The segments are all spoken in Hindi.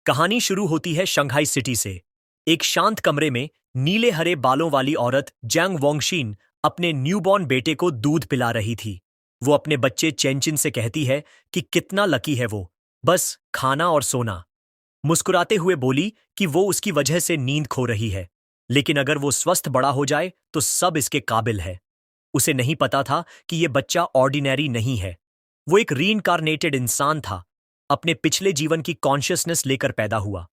कहानी शुरू होती है शंघाई सिटी से। एक शांत कमरे में नीले हरे बालों वाली औरत जैंग वोंगशिन अपने न्यूबॉर्न बेटे को दूध पिला रही थी। वो अपने बच्चे चेंचिन से कहती है कि कितना लकी है वो, बस खाना और सोना। मुस्कुराते हुए बोली कि वो उसकी वजह से नींद खो रही है, लेकिन अगर वो स्वस्थ बड़ा हो जाए तो सब इसके काबिल है। उसे नहीं पता था कि ये बच्चा ऑर्डिनरी नहीं है। वो एक रीइंकारनेटेड इंसान था, अपने पिछले जीवन की कॉन्शियसनेस लेकर पैदा हुआ।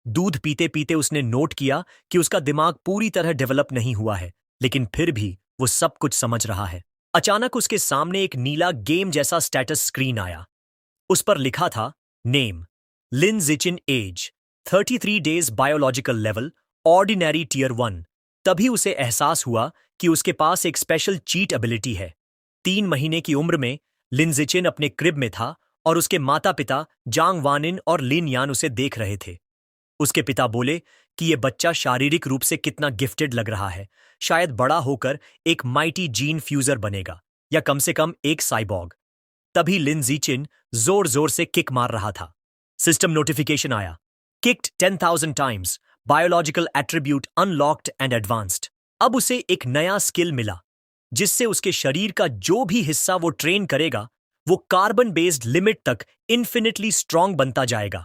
दूध पीते पीते उसने नोट किया कि उसका दिमाग पूरी तरह डेवलप नहीं हुआ है, लेकिन फिर भी वो सब कुछ समझ रहा है। अचानक उसके सामने एक नीला गेम जैसा स्टेटस स्क्रीन आया। उस पर लिखा था, name Lin Jichin, age 33 days, biological level ordinary tier 1। तभी उसे एहसास हुआ कि उसके पास एक स्पेशल चीट एबिलिटी है। 3 महीने की उम्र में लिन जिचिन अपने क्रिब में था और उसके माता पिता जांग वानिन और लिन यान उसे देख रहे थे। उसके पिता बोले कि यह बच्चा शारीरिक रूप से कितना गिफ्टेड लग रहा है, शायद बड़ा होकर एक माइटी जीन फ्यूजर बनेगा या कम से कम एक साइबॉग। तभी लिन जीचिन जोर जोर से किक मार रहा था। सिस्टम नोटिफिकेशन आया, kicked 10,000 times, biological attribute unlocked and advanced. अब उसे एक नया स्किल मिला, जिससे उसके शरीर का जो भी हिस्सा वो ट्रेन करेगा वो कार्बन बेस्ड लिमिट तक इन्फिनिटली स्ट्रांग बनता जाएगा।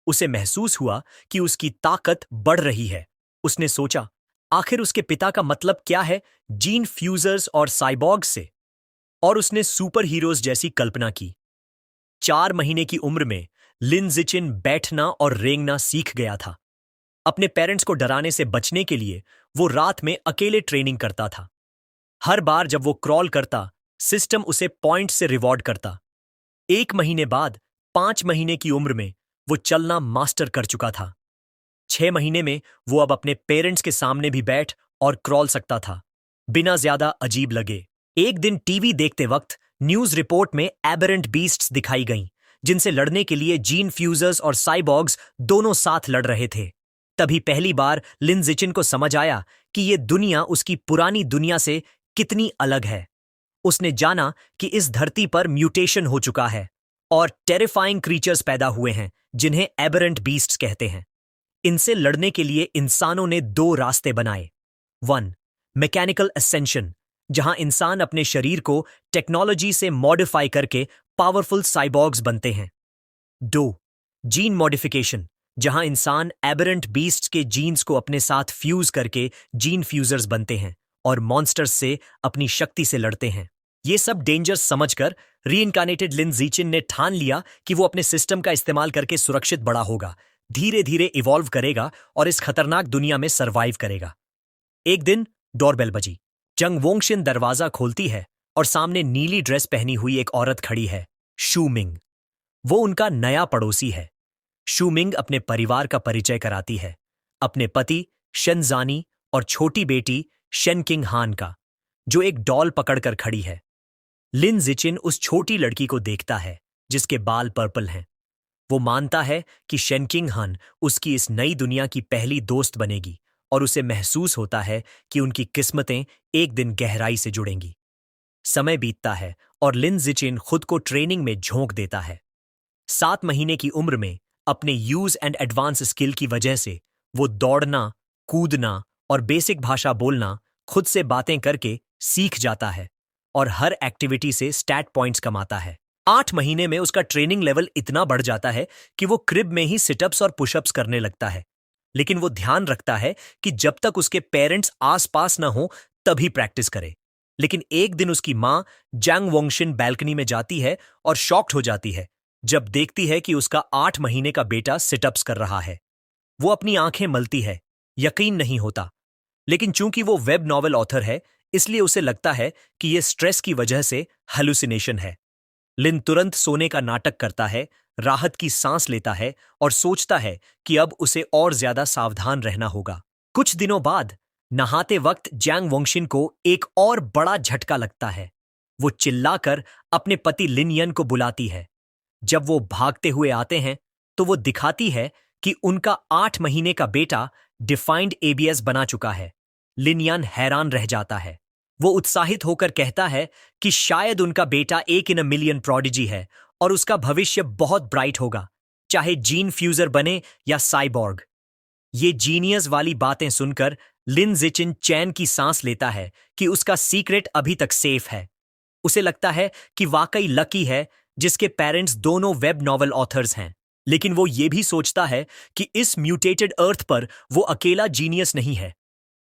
उसे महसूस हुआ कि उसकी ताकत बढ़ रही है। उसने सोचा, आखिर उसके पिता का मतलब क्या है जीन फ्यूजर्स और साइबॉर्ग से? और उसने सुपर हीरोज जैसी कल्पना की। 4 महीने की उम्र में लिन जिचिन बैठना और रेंगना सीख गया था। अपने पेरेंट्स को डराने से बचने के लिए वो रात में अकेले ट्रेनिंग करता था। हर बार जब वो क्रॉल करता, सिस्टम उसे पॉइंट से रिवॉर्ड करता। 1 महीने बाद 5 महीने की उम्र में वो चलना मास्टर कर चुका था। 6 महीने में वो अब अपने पेरेंट्स के सामने भी बैठ और क्रॉल सकता था, बिना ज्यादा अजीब लगे। एक दिन टीवी देखते वक्त न्यूज रिपोर्ट में एबरेंट बीस्ट्स दिखाई गईं, जिनसे लड़ने के लिए जीन फ्यूजर्स और साइबॉर्ग्स दोनों साथ लड़ रहे थे। तभी पहली बार लिन जिचिन को समझ आया कि ये दुनिया उसकी पुरानी दुनिया से कितनी अलग है। उसने जाना कि इस धरती पर म्यूटेशन हो चुका है और टेरिफाइंग क्रीचर्स पैदा हुए हैं, जिन्हें एबरेंट बीस्ट्स कहते हैं। इनसे लड़ने के लिए इंसानों ने 2 रास्ते बनाए। 1. मैकेनिकल असेंशन, जहां इंसान अपने शरीर को टेक्नोलॉजी से मॉडिफाई करके पावरफुल साइबॉर्ग्स बनते हैं। 2. जीन मॉडिफिकेशन, जहां इंसान एबरेंट बीस्ट्स के जीन्स को अपने साथ फ्यूज करके जीन फ्यूजर्स बनते हैं और मॉन्स्टर्स से अपनी शक्ति से लड़ते हैं। ये सब डेंजर्स समझकर रीइंकार्नेटेड लिन जीचिन ने ठान लिया कि वो अपने सिस्टम का इस्तेमाल करके सुरक्षित बड़ा होगा, धीरे धीरे इवॉल्व करेगा और इस खतरनाक दुनिया में सरवाइव करेगा। एक दिन डोरबेल बजी। जंग वोंगशिन दरवाजा खोलती है और सामने नीली ड्रेस पहनी हुई एक औरत खड़ी है, शूमिंग। वो उनका नया पड़ोसी है। शूमिंग अपने परिवार का परिचय कराती है, अपने पति शेनजानी और छोटी बेटी शेनकिंग हान का, जो एक डॉल पकड़कर खड़ी है। लिन जिचिन उस छोटी लड़की को देखता है, जिसके बाल पर्पल हैं। वो मानता है कि शेनकिंग हान उसकी इस नई दुनिया की पहली दोस्त बनेगी और उसे महसूस होता है कि उनकी किस्मतें एक दिन गहराई से जुड़ेंगी। समय बीतता है और लिन जिचिन खुद को ट्रेनिंग में झोंक देता है। 7 महीने की उम्र में अपने यूज एंड एडवांस स्किल की वजह से वो दौड़ना, कूदना और बेसिक भाषा बोलना खुद से बातें करके सीख जाता है और हर एक्टिविटी से स्टैट पॉइंट्स कमाता है। 8 महीने में उसका ट्रेनिंग लेवल इतना बढ़ जाता है कि वो क्रिब में ही सिटअप्स और पुशअप्स करने लगता है। लेकिन वो ध्यान रखता है कि जब तक उसके पेरेंट्स आसपास न हो तभी प्रैक्टिस करे। लेकिन एक दिन उसकी मां जैंग वोंगशिन बैल्कनी में जाती है और शॉक्ड हो जाती है जब देखती है कि उसका 8 महीने का बेटा सिटअप्स कर रहा है। वो अपनी आंखें मलती है, यकीन नहीं होता। लेकिन चूंकि वो वेब नॉवेल ऑथर है, इसलिए उसे लगता है कि ये स्ट्रेस की वजह से हेलुसिनेशन है। लिन तुरंत सोने का नाटक करता है, राहत की सांस लेता है और सोचता है कि अब उसे और ज्यादा सावधान रहना होगा। कुछ दिनों बाद नहाते वक्त जैंग वोंगशिन को एक और बड़ा झटका लगता है। वो चिल्लाकर अपने पति लिन यन को बुलाती है। जब वो भागते हुए आते हैं तो वो दिखाती है कि उनका 8 महीने का बेटा डिफाइंड एबीएस बना चुका है। लिन यान हैरान रह जाता है। वो उत्साहित होकर कहता है कि शायद उनका बेटा 1 इन अ मिलियन प्रोडिजी है और उसका भविष्य बहुत ब्राइट होगा। चाहे जीन फ्यूजर बने या साइबॉर्ग। ये जीनियस वाली बातें सुनकर लिन जिचिन चैन की सांस लेता है कि उसका सीक्रेट अभी तक सेफ है। उसे लगता है कि वाकई लकी है जिसके पेरेंट्स दोनों वेब नॉवल ऑथर्स हैं। लेकिन वो ये भी सोचता है कि इस म्यूटेटेड अर्थ पर वो अकेला जीनियस नहीं है।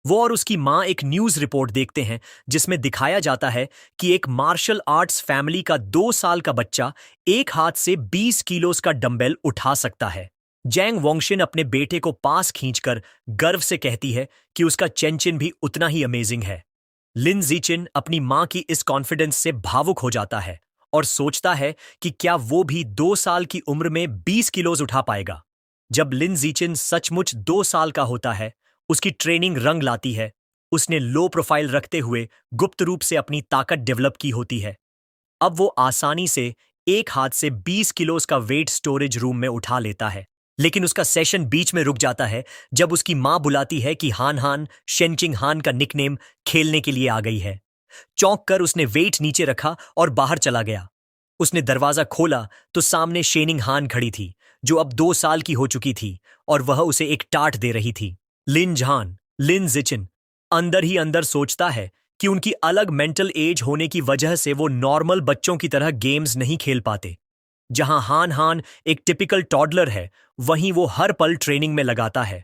वो और उसकी माँ एक न्यूज रिपोर्ट देखते हैं जिसमें दिखाया जाता है कि एक मार्शल आर्ट्स फैमिली का 2 साल का बच्चा एक हाथ से 20 किलोस का डंबल उठा सकता है। जैंग वोंगशिन अपने बेटे को पास खींचकर गर्व से कहती है कि उसका चेंचिन भी उतना ही अमेजिंग है। लिन जीचिन अपनी माँ की इस कॉन्फिडेंस से भावुक हो जाता है और सोचता है कि क्या वो भी 2 साल की उम्र में 20 किलोज उठा पाएगा। जब लिन जीचिन सचमुच 2 साल का होता है, उसकी ट्रेनिंग रंग लाती है। उसने लो प्रोफाइल रखते हुए गुप्त रूप से अपनी ताकत डेवलप की होती है। अब वो आसानी से एक हाथ से 20 किलोज का वेट स्टोरेज रूम में उठा लेता है। लेकिन उसका सेशन बीच में रुक जाता है जब उसकी माँ बुलाती है कि हान हान शेनचिंग हान का निकनेम खेलने के लिए आ गई है। चौंक कर उसने वेट नीचे रखा और बाहर चला गया। उसने दरवाजा खोला तो सामने शेनिंग हान खड़ी थी, जो अब 2 साल की हो चुकी थी और वह उसे एक टाट दे रही थी। लिन जिचिन अंदर ही अंदर सोचता है कि उनकी अलग मेंटल एज होने की वजह से वो नॉर्मल बच्चों की तरह गेम्स नहीं खेल पाते। जहां हान हान एक टिपिकल टॉडलर है, वहीं वो हर पल ट्रेनिंग में लगाता है।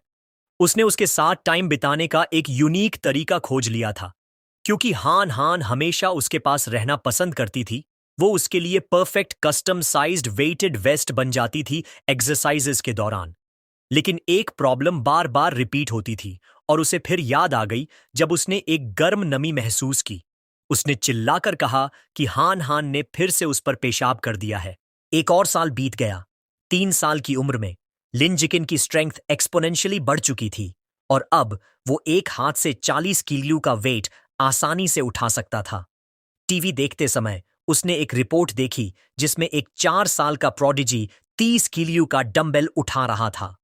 उसने उसके साथ टाइम बिताने का एक यूनिक तरीका खोज लिया था। क्योंकि हान हान हमेशा उसके पास रहना पसंद करती थी, वो उसके लिए perfect custom sized weighted vest बन जाती थी एक्सरसाइजेस के दौरान। लेकिन एक प्रॉब्लम बार बार रिपीट होती थी और उसे फिर याद आ गई जब उसने एक गर्म नमी महसूस की। उसने चिल्लाकर कहा कि हान हान ने फिर से उस पर पेशाब कर दिया है। एक और साल बीत गया। 3 साल की उम्र में लिन जिकिन की स्ट्रेंथ एक्सपोनेंशियली बढ़ चुकी थी और अब वो एक हाथ से 40 किलो का वेट आसानी से उठा सकता था। टीवी देखते समय उसने एक रिपोर्ट देखी जिसमें एक 4 साल का प्रोडिजी 30 किलो का डंबल उठा रहा था।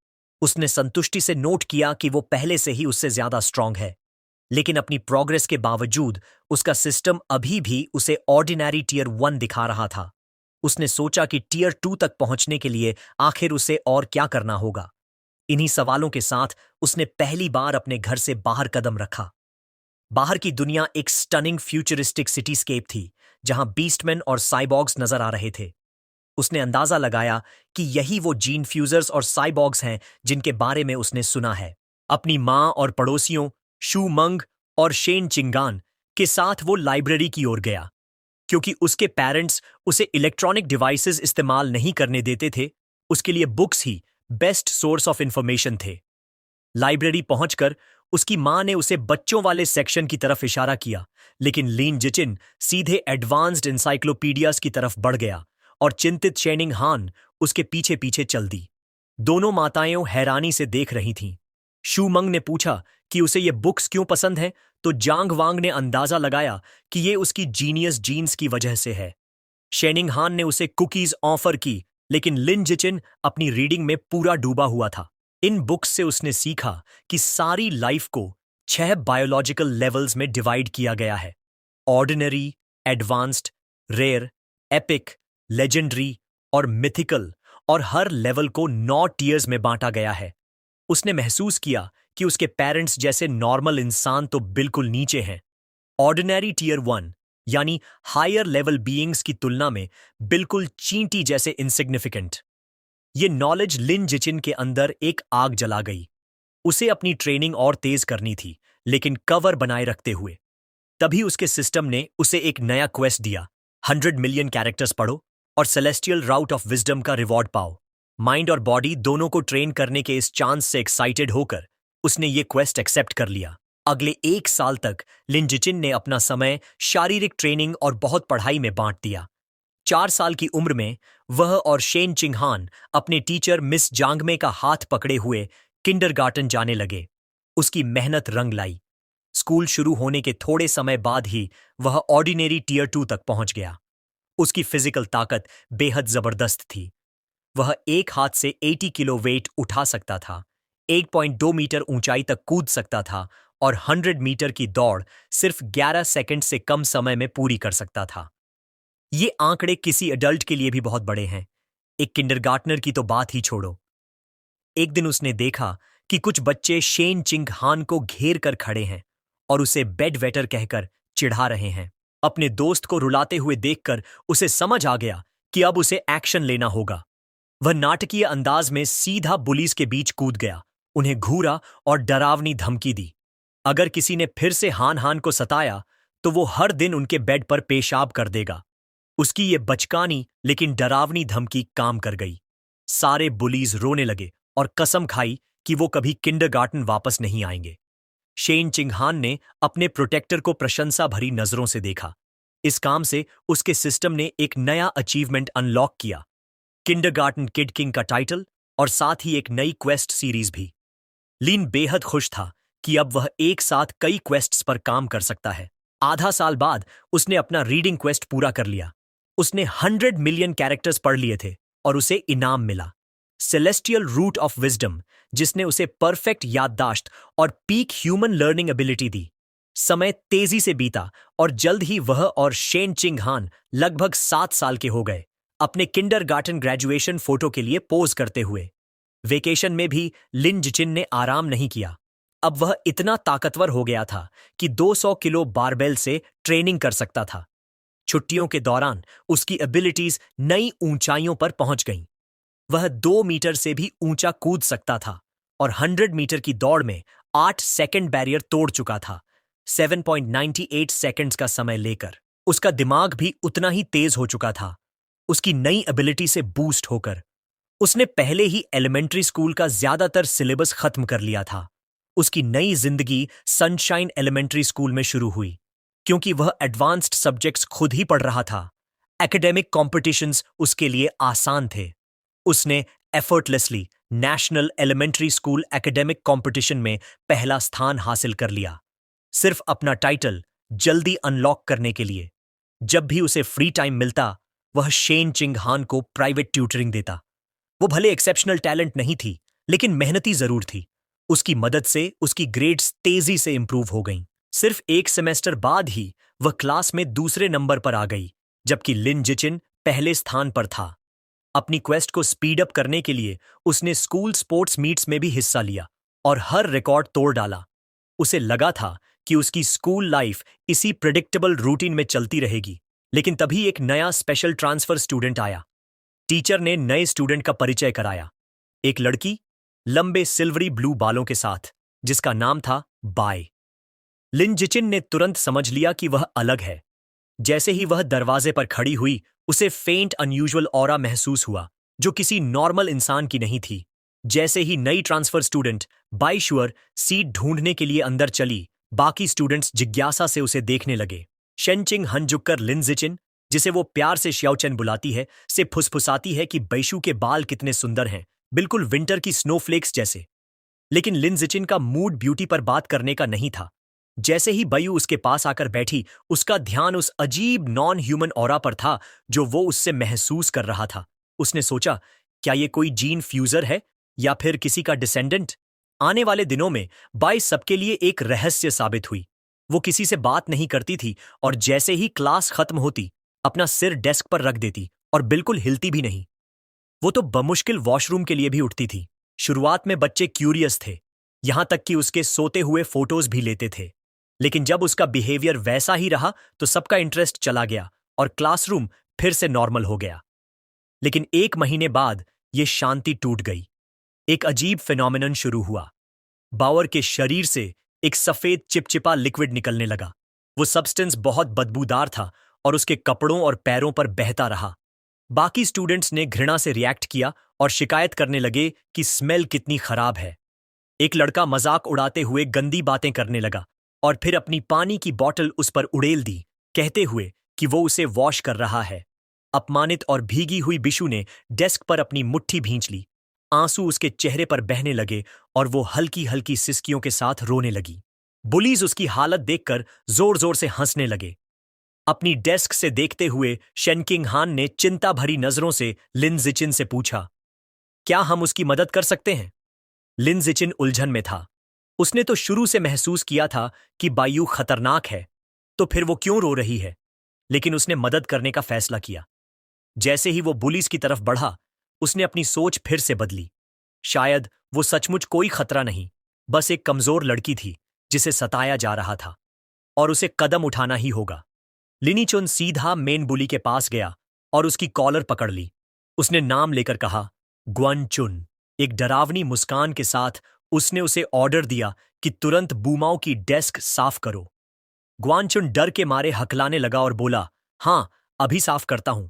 उसने संतुष्टि से नोट किया कि वो पहले से ही उससे ज्यादा स्ट्रांग है। लेकिन अपनी प्रोग्रेस के बावजूद उसका सिस्टम अभी भी उसे ऑर्डिनरी टीयर 1 दिखा रहा था। उसने सोचा कि टीयर 2 तक पहुंचने के लिए आखिर उसे और क्या करना होगा। इन्हीं सवालों के साथ उसने पहली बार अपने घर से बाहर कदम रखा। बाहर की दुनिया एक स्टनिंग फ्यूचरिस्टिक सिटीस्केप थी, जहां बीस्टमैन और साइबॉग्स नजर आ रहे थे। उसने अंदाजा लगाया कि यही वो जीन फ्यूजर्स और साइबॉग्स हैं जिनके बारे में उसने सुना है। अपनी माँ और पड़ोसियों शू मंग और शेन चिंगान के साथ वो लाइब्रेरी की ओर गया। क्योंकि उसके पेरेंट्स उसे इलेक्ट्रॉनिक डिवाइसेस इस्तेमाल नहीं करने देते थे, उसके लिए books he best source of information थे। लाइब्रेरी पहुंचकर उसकी मां ने उसे बच्चों वाले सेक्शन की तरफ इशारा किया, लेकिन लिन जिचिन सीधे एडवांस्ड इंसाइक्लोपीडियाज की तरफ बढ़ गया और चिंतित शेनिंग हान उसके पीछे पीछे चल दी। दोनों माताएं हैरानी से देख रही थीं। शू मंग ने पूछा कि उसे ये बुक्स क्यों पसंद हैं, तो जांग वांग ने अंदाजा लगाया कि ये उसकी जीनियस जीन्स की वजह से है। शेनिंग हान ने उसे कुकीज ऑफर की, लेकिन लिन जिचिन अपनी रीडिंग में पूरा डूबा हुआ था। इन बुक्स से उसने सीखा कि सारी लाइफ को 6 बायोलॉजिकल लेवल्स में डिवाइड किया गया है। Ordinary, advanced, rare, epic, legendary और मिथिकल, और हर लेवल को 9 टीयर्स में बांटा गया है। उसने महसूस किया कि उसके पेरेंट्स जैसे नॉर्मल इंसान तो बिल्कुल नीचे हैं। ऑर्डिनरी टीयर 1 यानी हायर लेवल बीइंग्स की तुलना में बिल्कुल चींटी जैसे इनसिग्निफिकेंट। ये नॉलेज लिन जिचिन के अंदर एक आग जला गई। उसे अपनी ट्रेनिंग और तेज करनी थी, लेकिन कवर बनाए रखते हुए। तभी उसके सिस्टम ने उसे एक नया क्वेस्ट दिया। 100 मिलियन कैरेक्टर्स पढ़ो और सेलेस्टियल राउट ऑफ विजडम का रिवॉर्ड पाओ। माइंड और बॉडी दोनों को ट्रेन करने के इस चांस से एक्साइटेड होकर उसने ये क्वेस्ट एक्सेप्ट कर लिया। अगले 1 साल तक लिन जिचिन ने अपना समय शारीरिक ट्रेनिंग और बहुत पढ़ाई में बांट दिया। 4 साल की उम्र में वह और शेन चिंगहान अपने टीचर मिस जांगमे का हाथ पकड़े हुए किंडरगार्टन जाने लगे। उसकी मेहनत रंग लाई। स्कूल शुरू होने के थोड़े समय बाद ही वह ऑर्डिनरी टीयर 2 तक पहुंच गया। उसकी फिजिकल ताकत बेहद जबरदस्त थी। वह एक हाथ से 80 किलो वेट उठा सकता था, 1.2 मीटर ऊंचाई तक कूद सकता था और 100 मीटर की दौड़ सिर्फ 11 सेकंड से कम समय में पूरी कर सकता था। ये आंकड़े किसी एडल्ट के लिए भी बहुत बड़े हैं। एक किंडरगार्टनर की तो बात ही छोड़ो। एक दिन उसने देखा कि कुछ बच्चे शेन चिंग हान को घेर कर खड़े हैं और उसे बेड वेटर कहकर चिढ़ा रहे हैं। अपने दोस्त को रुलाते हुए देखकर उसे समझ आ गया कि अब उसे एक्शन लेना होगा। वह नाटकीय अंदाज में सीधा पुलिस के बीच कूद गया, उन्हें घूरा और डरावनी धमकी दी। अगर किसी ने फिर से हान हान को सताया तो वो हर दिन उनके बेड पर पेशाब कर देगा। उसकी ये बचकानी लेकिन डरावनी धमकी काम कर गई। सारे बुलीज रोने लगे और कसम खाई कि वो कभी किंडरगार्टन वापस नहीं आएंगे। शेन चिंगहान ने अपने प्रोटेक्टर को प्रशंसा भरी नजरों से देखा। इस काम से उसके सिस्टम ने एक नया अचीवमेंट अनलॉक किया, किंडरगार्टन किड किंग का टाइटल और साथ ही एक नई क्वेस्ट सीरीज भी। लिन बेहद खुश था कि अब वह एक साथ कई क्वेस्ट्स पर काम कर सकता है। आधा साल बाद उसने अपना रीडिंग क्वेस्ट पूरा कर लिया। उसने 100 मिलियन कैरेक्टर्स पढ़ लिए थे और उसे इनाम मिला, सेलेस्टियल रूट ऑफ विजडम, जिसने उसे परफेक्ट याददाश्त और पीक ह्यूमन लर्निंग एबिलिटी दी। समय तेजी से बीता और जल्द ही वह और शेन चिंगहान लगभग 7 साल के हो गए, अपने किंडरगार्टन ग्रेजुएशन फोटो के लिए पोज करते हुए। वेकेशन में भी लिन जिचिन ने आराम नहीं किया। अब वह इतना ताकतवर हो गया था कि 200 किलो बारबेल से ट्रेनिंग कर सकता था। छुट्टियों के दौरान उसकी एबिलिटीज नई ऊंचाइयों पर पहुंच गईं। वह 2 मीटर से भी ऊंचा कूद सकता था और 100 मीटर की दौड़ में 8 सेकंड बैरियर तोड़ चुका था, 7.98 सेकंड्स का समय लेकर। उसका दिमाग भी उतना ही तेज हो चुका था, उसकी नई एबिलिटी से बूस्ट होकर। उसने पहले ही एलिमेंट्री स्कूल का ज्यादातर सिलेबस खत्म कर लिया था। उसकी नई जिंदगी सनशाइन एलिमेंट्री स्कूल में शुरू हुई, क्योंकि वह एडवांस्ड सब्जेक्ट्स खुद ही पढ़ रहा था। एकेडमिक कॉम्पिटिशन्स उसके लिए आसान थे। उसने effortlessly national elementary school academic competition में पहला स्थान हासिल कर लिया, सिर्फ अपना टाइटल जल्दी अनलॉक करने के लिए। जब भी उसे फ्री टाइम मिलता, वह शेन चिंगहान को प्राइवेट ट्यूटरिंग देता। वो भले एक्सेप्शनल टैलेंट नहीं थी, लेकिन मेहनती जरूर थी। उसकी मदद से उसकी ग्रेड्स तेजी से इंप्रूव हो गईं। सिर्फ एक सेमेस्टर बाद ही वह क्लास में दूसरे नंबर पर आ गई, जबकि लिन जिचिन पहले स्थान पर था। अपनी क्वेस्ट को स्पीड अप करने के लिए उसने स्कूल स्पोर्ट्स मीट्स में भी हिस्सा लिया और हर रिकॉर्ड तोड़ डाला। उसे लगा था कि उसकी स्कूल लाइफ इसी प्रिडिक्टेबल रूटीन में चलती रहेगी, लेकिन तभी एक नया स्पेशल ट्रांसफर स्टूडेंट आया। टीचर ने नए स्टूडेंट का परिचय कराया, एक लड़की लंबे सिल्वरी ब्लू बालों के साथ, जिसका नाम था बाय। लिन जिचिन ने तुरंत समझ लिया कि वह अलग है। जैसे ही वह दरवाजे पर खड़ी हुई, उसे फेंट अनयूजुअल ऑरा महसूस हुआ, जो किसी नॉर्मल इंसान की नहीं थी। जैसे ही नई ट्रांसफर स्टूडेंट बाय श्योर सीट ढूंढने के लिए अंदर चली, बाकी स्टूडेंट्स जिज्ञासा से उसे देखने लगे। शेनचिंग हन झुककर लिन जिचिन, जिसे वो प्यार से श्याओचेन बुलाती है, से फुसफुसाती है कि बैशु के बाल कितने सुंदर हैं, बिल्कुल विंटर की स्नोफ्लेक्स जैसे। लेकिन लिन जिचिन का मूड ब्यूटी पर बात करने का नहीं था। जैसे ही बयू उसके पास आकर बैठी, उसका ध्यान उस अजीब नॉन ह्यूमन ऑरा पर था जो वो उससे महसूस कर रहा था। उसने सोचा, क्या ये कोई जीन फ्यूजर है या फिर किसी का डिसेंडेंट? आने वाले दिनों में बाई सबके लिए एक रहस्य साबित हुई। वो किसी से बात नहीं करती थी और जैसे ही क्लास खत्म होती, अपना सिर डेस्क पर रख देती और बिल्कुल हिलती भी नहीं। वो तो बमुश्किल वॉशरूम के लिए भी उठती थी। शुरुआत में बच्चे क्यूरियस थे, यहां तक कि उसके सोते हुए फोटोज भी लेते थे। लेकिन जब उसका बिहेवियर वैसा ही रहा तो सबका इंटरेस्ट चला गया और क्लासरूम फिर से नॉर्मल हो गया। लेकिन 1 महीने बाद ये शांति टूट गई। एक अजीब फिनोमिनन शुरू हुआ। बावर के शरीर से एक सफेद चिपचिपा लिक्विड निकलने लगा। वो सब्सटेंस बहुत बदबूदार था और उसके कपड़ों और पैरों पर बहता रहा। बाकी स्टूडेंट्स ने घृणा से रिएक्ट किया और शिकायत करने लगे कि स्मेल कितनी खराब है। एक लड़का मजाक उड़ाते हुए गंदी बातें करने लगा और फिर अपनी पानी की बोतल उस पर उड़ेल दी, कहते हुए कि वो उसे वॉश कर रहा है। अपमानित और भीगी हुई बिशु ने डेस्क पर अपनी मुट्ठी भींच ली। आंसू उसके चेहरे पर बहने लगे और वो हल्की हल्की सिसकियों के साथ रोने लगी। बुलीज उसकी हालत देखकर जोर जोर से हंसने लगे। अपनी डेस्क से देखते हुए शेनकिंग हान ने चिंता भरी नजरों से लिन जिचिन से पूछा, क्या हम उसकी मदद कर सकते हैं? लिन जिचिन उलझन में था। उसने तो शुरू से महसूस किया था कि बायू खतरनाक है, तो फिर वो क्यों रो रही है? लेकिन उसने मदद करने का फैसला किया। जैसे ही वो बुलीज की तरफ बढ़ा, उसने अपनी सोच फिर से बदली। शायद वो सचमुच कोई खतरा नहीं, बस एक कमजोर लड़की थी जिसे सताया जा रहा था, और उसे कदम उठाना ही होगा। लिनीचुन सीधा मेन बुली के पास गया और उसकी कॉलर पकड़ ली। उसने नाम लेकर कहा, ग्वानचुन। एक डरावनी मुस्कान के साथ उसने उसे ऑर्डर दिया कि तुरंत बूमाओं की डेस्क साफ करो। ग्वानचुन डर के मारे हकलाने लगा और बोला, हाँ, अभी साफ करता हूं।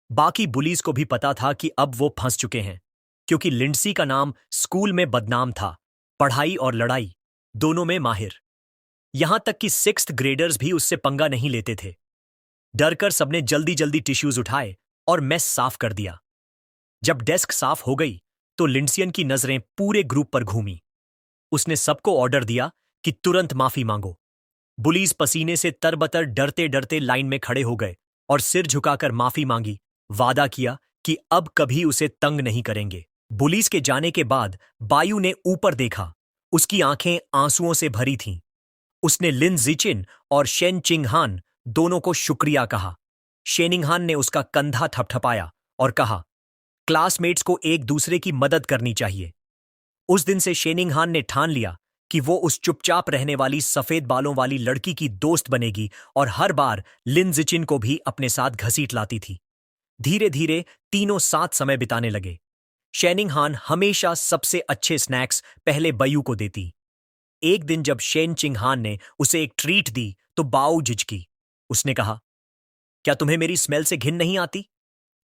बाकी बुलीज को भी पता था कि अब वो फंस चुके हैं, क्योंकि लिंडसी का नाम स्कूल में बदनाम था, पढ़ाई और लड़ाई दोनों में माहिर। यहां तक कि 6th ग्रेडर्स भी उससे पंगा नहीं लेते थे। डरकर सबने जल्दी जल्दी टिश्यूज उठाए और मेस साफ कर दिया। जब डेस्क साफ हो गई तो लिंडसियन की नजरें पूरे ग्रुप पर घूमी। उसने सबको ऑर्डर दिया कि तुरंत माफी मांगो। बुलीज पसीने से तरबतर डरते डरते लाइन में खड़े हो गए और सिर झुकाकर माफी मांगी, वादा किया कि अब कभी उसे तंग नहीं करेंगे। बुलीज के जाने के बाद बायू ने ऊपर देखा। उसकी आंखें आंसुओं से भरी थीं। उसने लिन जिचिन और शेन चिंगहान दोनों को शुक्रिया कहा। शेनिंगहान ने उसका कंधा थपथपाया और कहा, क्लासमेट्स को एक दूसरे की मदद करनी चाहिए। उस दिन से शेनिंगहान ने ठान लिया कि वो उस चुपचाप रहने वाली सफेद बालों वाली लड़की की दोस्त बनेगी और हर बार लिन जिचिन को भी अपने साथ घसीट लाती थी। धीरे धीरे तीनों साथ समय बिताने लगे। शेनिंगहान हमेशा सबसे अच्छे स्नैक्स पहले बयू को देती। एक दिन जब शेन चिंगहान ने उसे एक ट्रीट दी तो बाऊ झिझकी। उसने कहा, क्या तुम्हें मेरी स्मेल से घिन नहीं आती?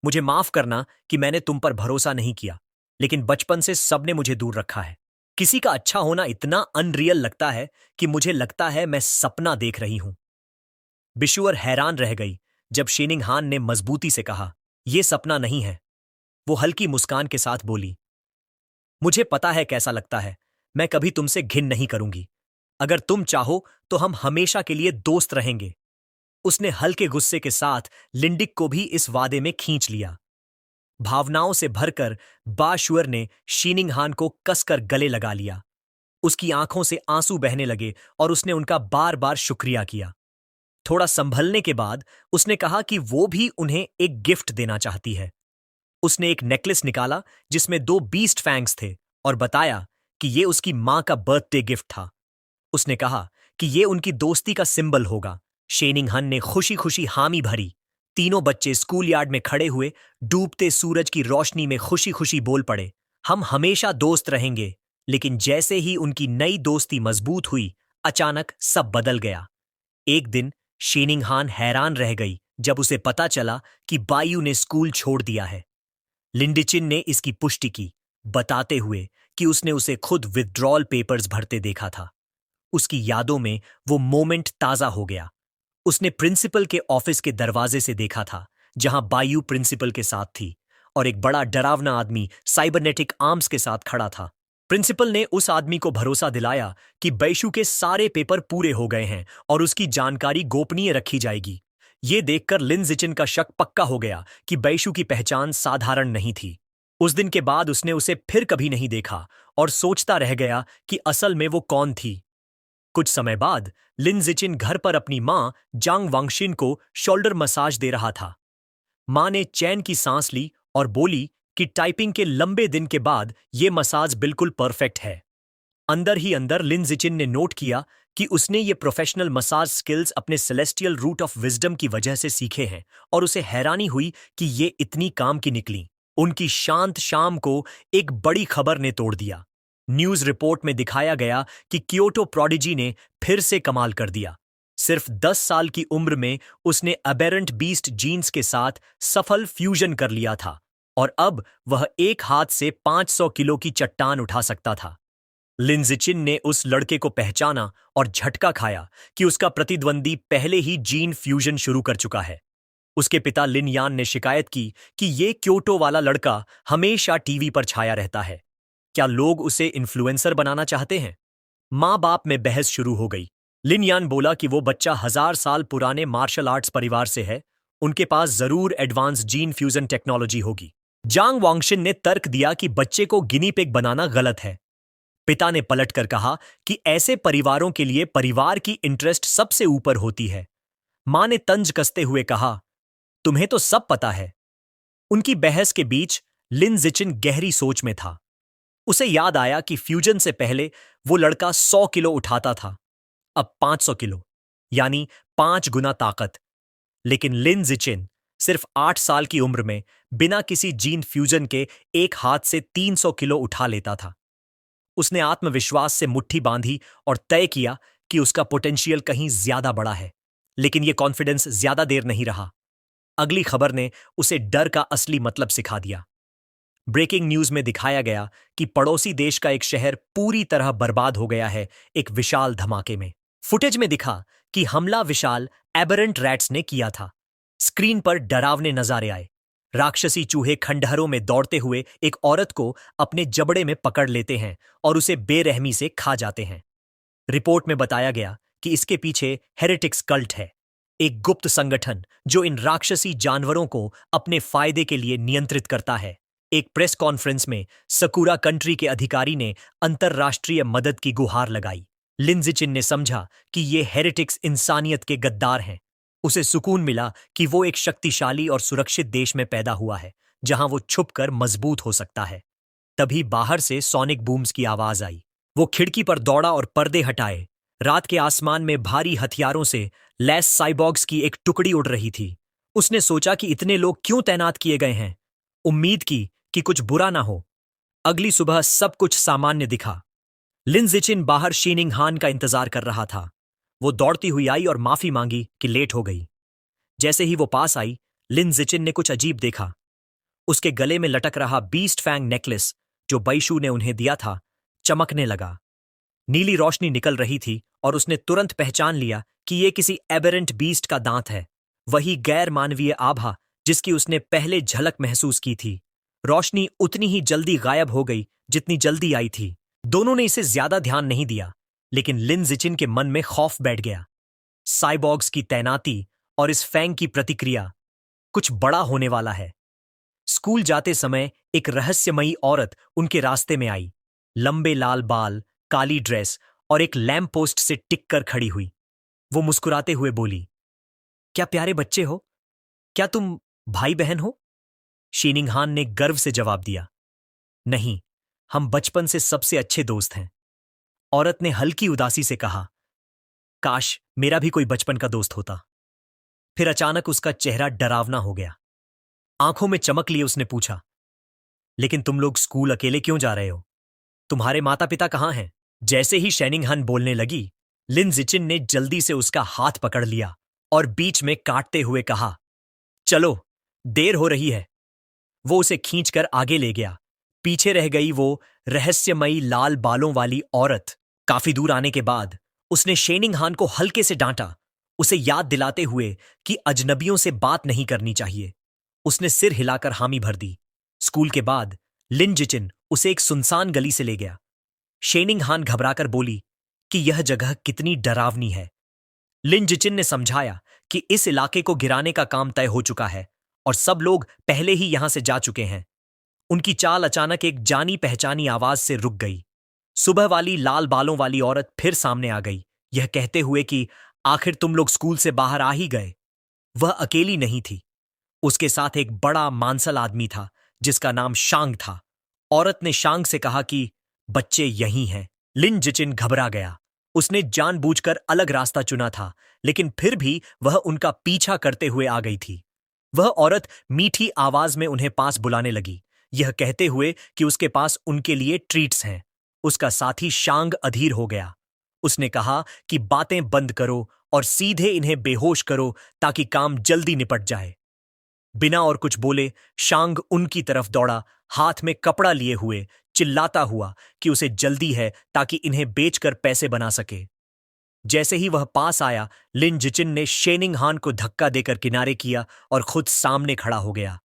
मुझे माफ करना कि मैंने तुम पर भरोसा नहीं किया, लेकिन बचपन से सबने मुझे दूर रखा है। किसी का अच्छा होना इतना अनरियल लगता है कि मुझे लगता है मैं सपना देख रही हूं। बिशुअर हैरान रह गई जब शेनिंगहान ने मजबूती से कहा, यह सपना नहीं है। वो हल्की मुस्कान के साथ बोली, मुझे पता है कैसा लगता है। मैं कभी तुमसे घिन नहीं करूंगी। अगर तुम चाहो तो हम हमेशा के लिए दोस्त रहेंगे। उसने हल्के गुस्से के साथ लिंडिक को भी इस वादे में खींच लिया। भावनाओं से भरकर बाशुअर ने शीनिंगहान को कसकर गले लगा लिया। उसकी आंखों से आंसू बहने लगे और उसने उनका बार बार शुक्रिया किया। थोड़ा संभलने के बाद उसने कहा कि वो भी उन्हें एक गिफ्ट देना चाहती है। उसने एक नेकलेस निकाला जिसमें 2 बीस्ट फैंग्स थे और बताया कि ये उसकी मां का बर्थडे गिफ्ट था। उसने कहा कि ये उनकी दोस्ती का सिंबल होगा। शेनिंगहन ने खुशी खुशी हामी भरी। तीनों बच्चे स्कूल यार्ड में खड़े हुए डूबते सूरज की रोशनी में खुशी खुशी बोल पड़े, हम हमेशा दोस्त रहेंगे। लेकिन जैसे ही उनकी नई दोस्ती मजबूत हुई, अचानक सब बदल गया। एक दिन शेनिंगहान हैरान रह गई जब उसे पता चला कि बायू ने स्कूल छोड़ दिया है। लिंडिचिन ने इसकी पुष्टि की, बताते हुए कि उसने उसे खुद विथड्रॉल पेपर्स भरते देखा था। उसकी यादों में वो मोमेंट ताजा हो गया। उसने प्रिंसिपल के ऑफिस के दरवाजे से देखा था, जहां बायू प्रिंसिपल के साथ थी और एक बड़ा डरावना आदमी साइबरनेटिक आर्म्स के साथ खड़ा था। प्रिंसिपल ने उस आदमी को भरोसा दिलाया कि बैशु के सारे पेपर पूरे हो गए हैं और उसकी जानकारी गोपनीय रखी जाएगी। ये देखकर लिन जिचिन का शक पक्का हो गया कि बैशु की पहचान साधारण नहीं थी। उस दिन के बाद उसने उसे फिर कभी नहीं देखा और सोचता रह गया कि असल में वो कौन थी। कुछ समय बाद लिन जिचिन घर पर अपनी मां जांग वांगशिन को शोल्डर मसाज दे रहा था। मां ने चैन की सांस ली और बोली कि टाइपिंग के लंबे दिन के बाद ये मसाज बिल्कुल परफेक्ट है। अंदर ही अंदर लिन जिचिन ने नोट किया कि उसने ये प्रोफेशनल मसाज स्किल्स अपने सेलेस्टियल रूट ऑफ विजडम की वजह से सीखे हैं और उसे हैरानी हुई कि ये इतनी काम की निकली। उनकी शांत शाम को एक बड़ी खबर ने तोड़ दिया। न्यूज रिपोर्ट में दिखाया गया कि क्योटो प्रोडिजी ने फिर से कमाल कर दिया। सिर्फ 10 साल की उम्र में उसने अबेरेंट बीस्ट जीन्स के साथ सफल फ्यूजन कर लिया था और अब वह एक हाथ से 500 किलो की चट्टान उठा सकता था। लिन जिचिन ने उस लड़के को पहचाना और झटका खाया कि उसका प्रतिद्वंदी पहले ही जीन फ्यूजन शुरू कर चुका है। उसके पिता लिन यान ने शिकायत की कि ये क्योटो वाला लड़का हमेशा टीवी पर छाया रहता है। क्या लोग उसे इन्फ्लुएंसर बनाना चाहते हैं? मां बाप में बहस शुरू हो गई। लिन यान बोला कि वो बच्चा 1000 साल पुराने मार्शल आर्ट्स परिवार से है, उनके पास जरूर एडवांस जीन फ्यूजन टेक्नोलॉजी होगी। जांग वांगशिन ने तर्क दिया कि बच्चे को गिनी पिग बनाना गलत है। पिता ने पलटकर कहा कि ऐसे परिवारों के लिए परिवार की इंटरेस्ट सबसे ऊपर होती है। मां ने तंज कसते हुए कहा, तुम्हें तो सब पता है। उनकी बहस के बीच लिन जिचिन गहरी सोच में था। उसे याद आया कि फ्यूजन से पहले वो लड़का 100 किलो उठाता था, अब 500 किलो, यानी 5 गुना ताकत। लेकिन लिन जिचिन सिर्फ 8 साल की उम्र में बिना किसी जीन फ्यूजन के एक हाथ से 300 किलो उठा लेता था। उसने आत्मविश्वास से मुट्ठी बांधी और तय किया कि उसका पोटेंशियल कहीं ज्यादा बड़ा है। लेकिन यह कॉन्फिडेंस ज्यादा देर नहीं रहा। अगली खबर ने उसे डर का असली मतलब सिखा दिया। ब्रेकिंग न्यूज में दिखाया गया कि पड़ोसी देश का एक शहर पूरी तरह बर्बाद हो गया है एक विशाल धमाके में। फुटेज में दिखा कि हमला विशाल एबरेंट रैट्स ने किया था। स्क्रीन पर डरावने नजारे आए। राक्षसी चूहे खंडहरों में दौड़ते हुए एक औरत को अपने जबड़े में पकड़ लेते हैं और उसे बेरहमी से खा जाते हैं। रिपोर्ट में बताया गया कि इसके पीछे हेरेटिक्स कल्ट है, एक गुप्त संगठन जो इन राक्षसी जानवरों को अपने फायदे के लिए नियंत्रित करता है। एक प्रेस कॉन्फ्रेंस में सकुरा कंट्री के अधिकारी ने अंतर्राष्ट्रीय मदद की गुहार लगाई। लिन जिचिन ने समझा कि ये हेरेटिक्स इंसानियत के गद्दार हैं। उसे सुकून मिला कि वो एक शक्तिशाली और सुरक्षित देश में पैदा हुआ है, जहां वो छुपकर मजबूत हो सकता है। तभी बाहर से सोनिक बूम्स की आवाज आई। वो खिड़की पर दौड़ा और पर्दे हटाए। रात के आसमान में भारी हथियारों से लैस साइबॉग्स की एक टुकड़ी उड़ रही थी। उसने सोचा कि इतने लोग क्यों तैनात किए गए हैं। उम्मीद की कि कुछ बुरा ना हो। अगली सुबह सब कुछ सामान्य दिखा। लिन जिचिन बाहर शीनिंग हान का इंतजार कर रहा था। वो दौड़ती हुई आई और माफी मांगी कि लेट हो गई। जैसे ही वो पास आई, लिन जिचिन ने कुछ अजीब देखा। उसके गले में लटक रहा बीस्ट फैंग नेकलेस जो बैशू ने उन्हें दिया था, चमकने लगा। नीली रोशनी निकल रही थी और उसने तुरंत पहचान लिया कि यह किसी एबेरेंट बीस्ट का दांत है, वही गैर मानवीय आभा जिसकी उसने पहले झलक महसूस की थी। रोशनी उतनी ही जल्दी गायब हो गई जितनी जल्दी आई थी। दोनों ने इसे ज्यादा ध्यान नहीं दिया, लेकिन लिन जिचिन के मन में खौफ बैठ गया। साइबॉग्स की तैनाती और इस फैंग की प्रतिक्रिया, कुछ बड़ा होने वाला है। स्कूल जाते समय एक रहस्यमयी औरत उनके रास्ते में आई। लंबे लाल बाल, काली ड्रेस और एक लैंप पोस्ट से टिक कर खड़ी हुई। वो मुस्कुराते हुए बोली, क्या प्यारे बच्चे हो? क्या तुम भाई बहन हो? शीनिंग हान ने गर्व से जवाब दिया, नहीं, हम बचपन से सबसे अच्छे दोस्त हैं। औरत ने हल्की उदासी से कहा, काश मेरा भी कोई बचपन का दोस्त होता। फिर अचानक उसका चेहरा डरावना हो गया। आंखों में चमक लिए उसने पूछा, लेकिन तुम लोग स्कूल अकेले क्यों जा रहे हो? तुम्हारे माता पिता कहाँ हैं? जैसे ही शेनिंग हान बोलने लगी, लिन जिचिन ने जल्दी से उसका हाथ पकड़ लिया और बीच में काटते हुए कहा, चलो, देर हो रही है। वो उसे खींचकर आगे ले गया। पीछे रह गई वो रहस्यमयी लाल बालों वाली औरत। काफी दूर आने के बाद उसने शेनिंग हान को हल्के से डांटा, उसे याद दिलाते हुए कि अजनबियों से बात नहीं करनी चाहिए। उसने सिर हिलाकर हामी भर दी। स्कूल के बाद लिन जिचिन उसे एक सुनसान गली से ले गया। शेनिंग हान घबराकर बोली कि यह जगह कितनी डरावनी है। लिन जिचिन ने समझाया कि इस इलाके को गिराने का काम तय हो चुका है और सब लोग पहले ही यहां से जा चुके हैं। उनकी चाल अचानक एक जानी पहचानी आवाज से रुक गई। सुबह वाली लाल बालों वाली औरत फिर सामने आ गई, यह कहते हुए कि आखिर तुम लोग स्कूल से बाहर आ ही गए। वह अकेली नहीं थी, उसके साथ एक बड़ा मांसल आदमी था जिसका नाम शांग था। औरत ने शांग से कहा कि बच्चे यहीं हैं। लिन जिचिन घबरा गया। उसने जानबूझकर अलग रास्ता चुना था, लेकिन फिर भी वह उनका पीछा करते हुए आ गई थी। वह औरत मीठी आवाज में उन्हें पास बुलाने लगी, यह कहते हुए कि उसके पास उनके लिए ट्रीट्स हैं। उसका साथी शांग अधीर हो गया। उसने कहा कि बातें बंद करो और सीधे इन्हें बेहोश करो ताकि काम जल्दी निपट जाए। बिना और कुछ बोले शांग उनकी तरफ दौड़ा, हाथ में कपड़ा लिए हुए, चिल्लाता हुआ कि उसे जल्दी है ताकि इन्हें बेचकर पैसे बना सके। जैसे ही वह पास आया, लिन जिचिन ने शेनिंग हान को धक्का देकर किनारे किया और खुद सामने खड़ा हो गया।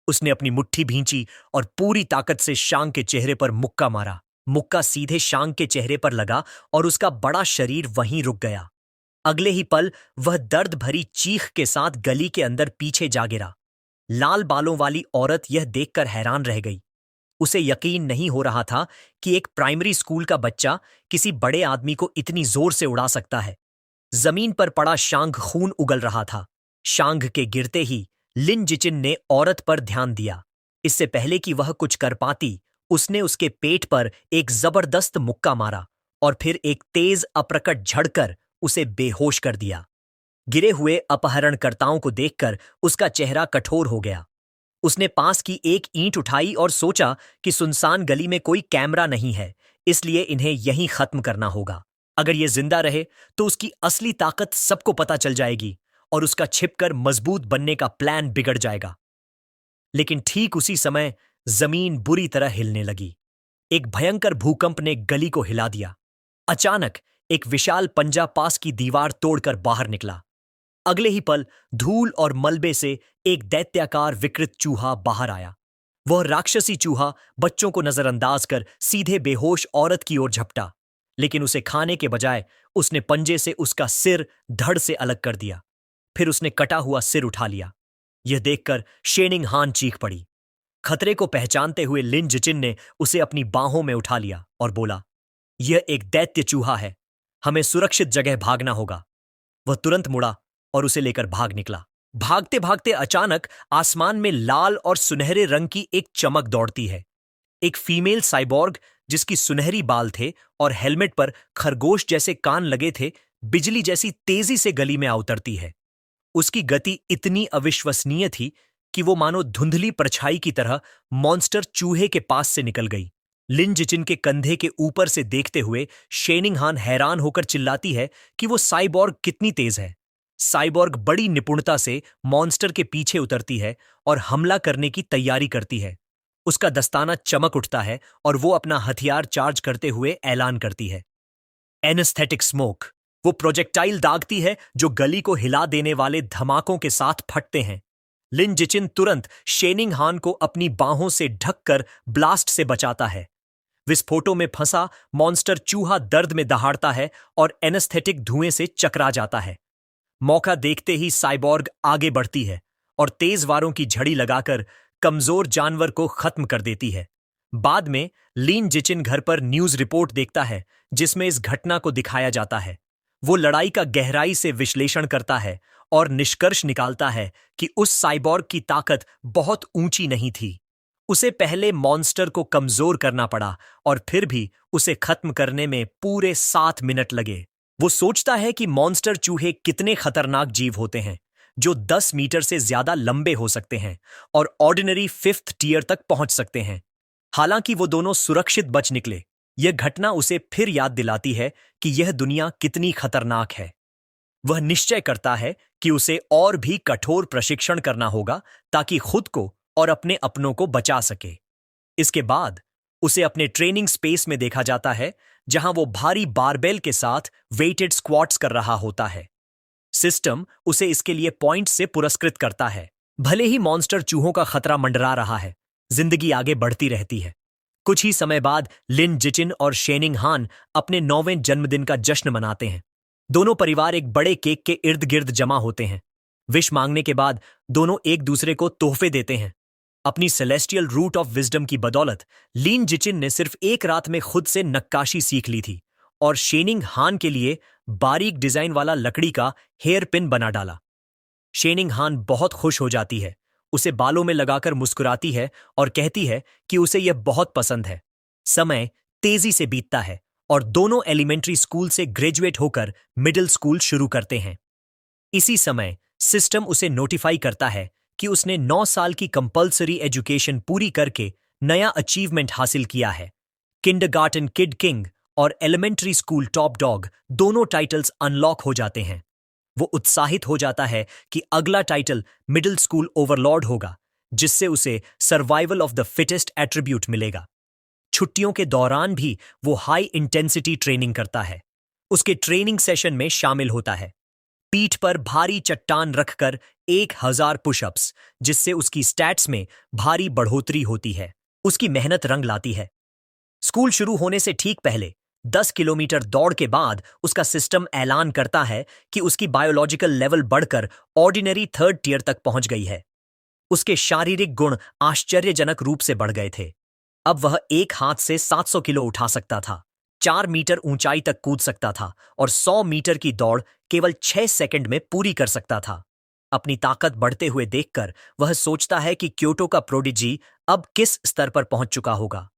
उसने अपनी मुट्ठी भींची और पूरी ताकत से शांग के चेहरे पर मुक्का मारा। मुक्का सीधे शांग के चेहरे पर लगा और उसका बड़ा शरीर वहीं रुक गया। अगले ही पल वह दर्द भरी चीख के साथ गली के अंदर पीछे जा गिरा। लाल बालों वाली औरत यह देखकर हैरान रह गई। उसे यकीन नहीं हो रहा था कि एक प्राइमरी स्कूल का बच्चा किसी बड़े आदमी को इतनी जोर से उड़ा सकता है। जमीन पर पड़ा शांग खून उगल रहा था। शांग के गिरते ही लिन जिचिन ने औरत पर ध्यान दिया। इससे पहले कि वह कुछ कर पाती, उसने उसके पेट पर एक जबरदस्त मुक्का मारा और फिर एक तेज अप्रकट झड़कर उसे बेहोश कर दिया। गिरे हुए अपहरणकर्ताओं को देखकर उसका चेहरा कठोर हो गया। उसने पास की एक ईंट उठाई और सोचा कि सुनसान गली में कोई कैमरा नहीं है, इसलिए इन्हें यहीं खत्म करना होगा। अगर ये जिंदा रहे तो उसकी असली ताकत सबको पता चल जाएगी और उसका छिपकर मजबूत बनने का प्लान बिगड़ जाएगा। लेकिन ठीक उसी समय जमीन बुरी तरह हिलने लगी। एक भयंकर भूकंप ने गली को हिला दिया। अचानक एक विशाल पंजा पास की दीवार तोड़कर बाहर निकला। अगले ही पल धूल और मलबे से एक दैत्याकार विकृत चूहा बाहर आया। वह राक्षसी चूहा बच्चों को नजरअंदाज कर सीधे बेहोश औरत की ओर झपटा, लेकिन उसे खाने के बजाय उसने पंजे से उसका सिर धड़ से अलग कर दिया। फिर उसने कटा हुआ सिर उठा लिया। यह देखकर शेनिंग हान चीख पड़ी। खतरे को पहचानते हुए लिन जिचिन ने उसे अपनी बाहों में उठा लिया और बोला, यह एक दैत्य चूहा है, हमें सुरक्षित जगह भागना होगा। वह तुरंत मुड़ा और उसे लेकर भाग निकला। भागते भागते अचानक आसमान में लाल और सुनहरे रंग की एक चमक दौड़ती है। एक फीमेल साइबॉर्ग जिसकी सुनहरी बाल थे और हेलमेट पर खरगोश जैसे कान लगे थे, बिजली जैसी तेजी से गली में आ उतरती है। उसकी गति इतनी अविश्वसनीय थी कि वो मानो धुंधली परछाई की तरह मॉन्स्टर चूहे के पास से निकल गई। लिन जिचिन के कंधे के ऊपर से देखते हुए शेनिंग हान हैरान होकर चिल्लाती है कि वो साइबॉर्ग कितनी तेज है। साइबॉर्ग बड़ी निपुणता से मॉन्स्टर के पीछे उतरती है और हमला करने की तैयारी करती है। उसका दस्ताना चमक उठता है और वो अपना हथियार चार्ज करते हुए ऐलान करती है, एनेस्थेटिक स्मोक। वो प्रोजेक्टाइल दागती है जो गली को हिला देने वाले धमाकों के साथ फटते हैं। लिन जिचिन तुरंत शेनिंग हान को अपनी बाहों से ढककर ब्लास्ट से बचाता है। विस्फोटों में फंसा मॉन्स्टर चूहा दर्द में दहाड़ता है और एनेस्थेटिक धुएं से चकरा जाता है। मौका देखते ही साइबॉर्ग आगे बढ़ती है और तेज वारों की झड़ी लगाकर कमजोर जानवर को खत्म कर देती है। बाद में लिन जिचिन घर पर न्यूज रिपोर्ट देखता है जिसमें इस घटना को दिखाया जाता है। वो लड़ाई का गहराई से विश्लेषण करता है और निष्कर्ष निकालता है कि उस साइबॉर्ग की ताकत बहुत ऊंची नहीं थी। उसे पहले मॉन्स्टर को कमजोर करना पड़ा और फिर भी उसे खत्म करने में पूरे 7 मिनट लगे। वो सोचता है कि मॉन्स्टर चूहे कितने खतरनाक जीव होते हैं, जो 10 मीटर से ज्यादा लंबे हो सकते हैं और ऑर्डिनरी 5th टियर तक पहुंच सकते हैं। हालांकि वो दोनों सुरक्षित बच निकले। यह घटना उसे फिर याद दिलाती है कि यह दुनिया कितनी खतरनाक है। वह निश्चय करता है कि उसे और भी कठोर प्रशिक्षण करना होगा ताकि खुद को और अपने अपनों को बचा सके। इसके बाद उसे अपने ट्रेनिंग स्पेस में देखा जाता है जहां वो भारी बारबेल के साथ वेटेड स्क्वाट्स कर रहा होता है। सिस्टम उसे इसके लिए पॉइंट्स से पुरस्कृत करता है। भले ही मॉन्स्टर चूहों का खतरा मंडरा रहा है, जिंदगी आगे बढ़ती रहती है। कुछ ही समय बाद लिन जिचिन और शेनिंग हान अपने 9वें जन्मदिन का जश्न मनाते हैं। दोनों परिवार एक बड़े केक के इर्द गिर्द जमा होते हैं। विश मांगने के बाद दोनों एक दूसरे को तोहफे देते हैं। अपनी सेलेस्टियल रूट ऑफ विजडम की बदौलत लिन जिचिन ने सिर्फ एक रात में खुद से नक्काशी सीख ली थी और शेनिंग हान के लिए बारीक डिजाइन वाला लकड़ी का हेयर पिन बना डाला। शेनिंग हान बहुत खुश हो जाती है, उसे बालों में लगाकर मुस्कुराती है और कहती है कि उसे यह बहुत पसंद है। समय तेजी से बीतता है और दोनों एलिमेंट्री स्कूल से ग्रेजुएट होकर मिडिल स्कूल शुरू करते हैं। इसी समय सिस्टम उसे नोटिफाई करता है कि उसने 9 साल की कंपल्सरी एजुकेशन पूरी करके नया अचीवमेंट हासिल किया है। किंडरगार्टन किड किंग और एलिमेंट्री स्कूल टॉप डॉग दोनों टाइटल्स अनलॉक हो जाते हैं। वो उत्साहित हो जाता है कि अगला टाइटल मिडिल स्कूल ओवरलॉर्ड होगा, जिससे उसे survival of the fittest attribute मिलेगा। छुट्टियों के दौरान भी वो हाई इंटेंसिटी ट्रेनिंग करता है। उसके ट्रेनिंग सेशन में शामिल होता है पीठ पर भारी चट्टान रखकर 1000 पुशअप्स, जिससे उसकी स्टैट्स में भारी बढ़ोतरी होती है। उसकी मेहनत रंग लाती है। स्कूल शुरू होने से ठीक पहले 10 किलोमीटर दौड़ के बाद उसका सिस्टम ऐलान करता है कि उसकी बायोलॉजिकल लेवल बढ़कर ऑर्डिनरी 3rd टियर तक पहुंच गई है। उसके शारीरिक गुण आश्चर्यजनक रूप से बढ़ गए थे। अब वह एक हाथ से 700 किलो उठा सकता था, 4 मीटर ऊंचाई तक कूद सकता था और 100 मीटर की दौड़ केवल 6 सेकंड में पूरी कर सकता था। अपनी ताकत बढ़ते हुए देखकर वह सोचता है कि क्योटो का प्रोडिजी अब किस स्तर पर पहुंच चुका होगा।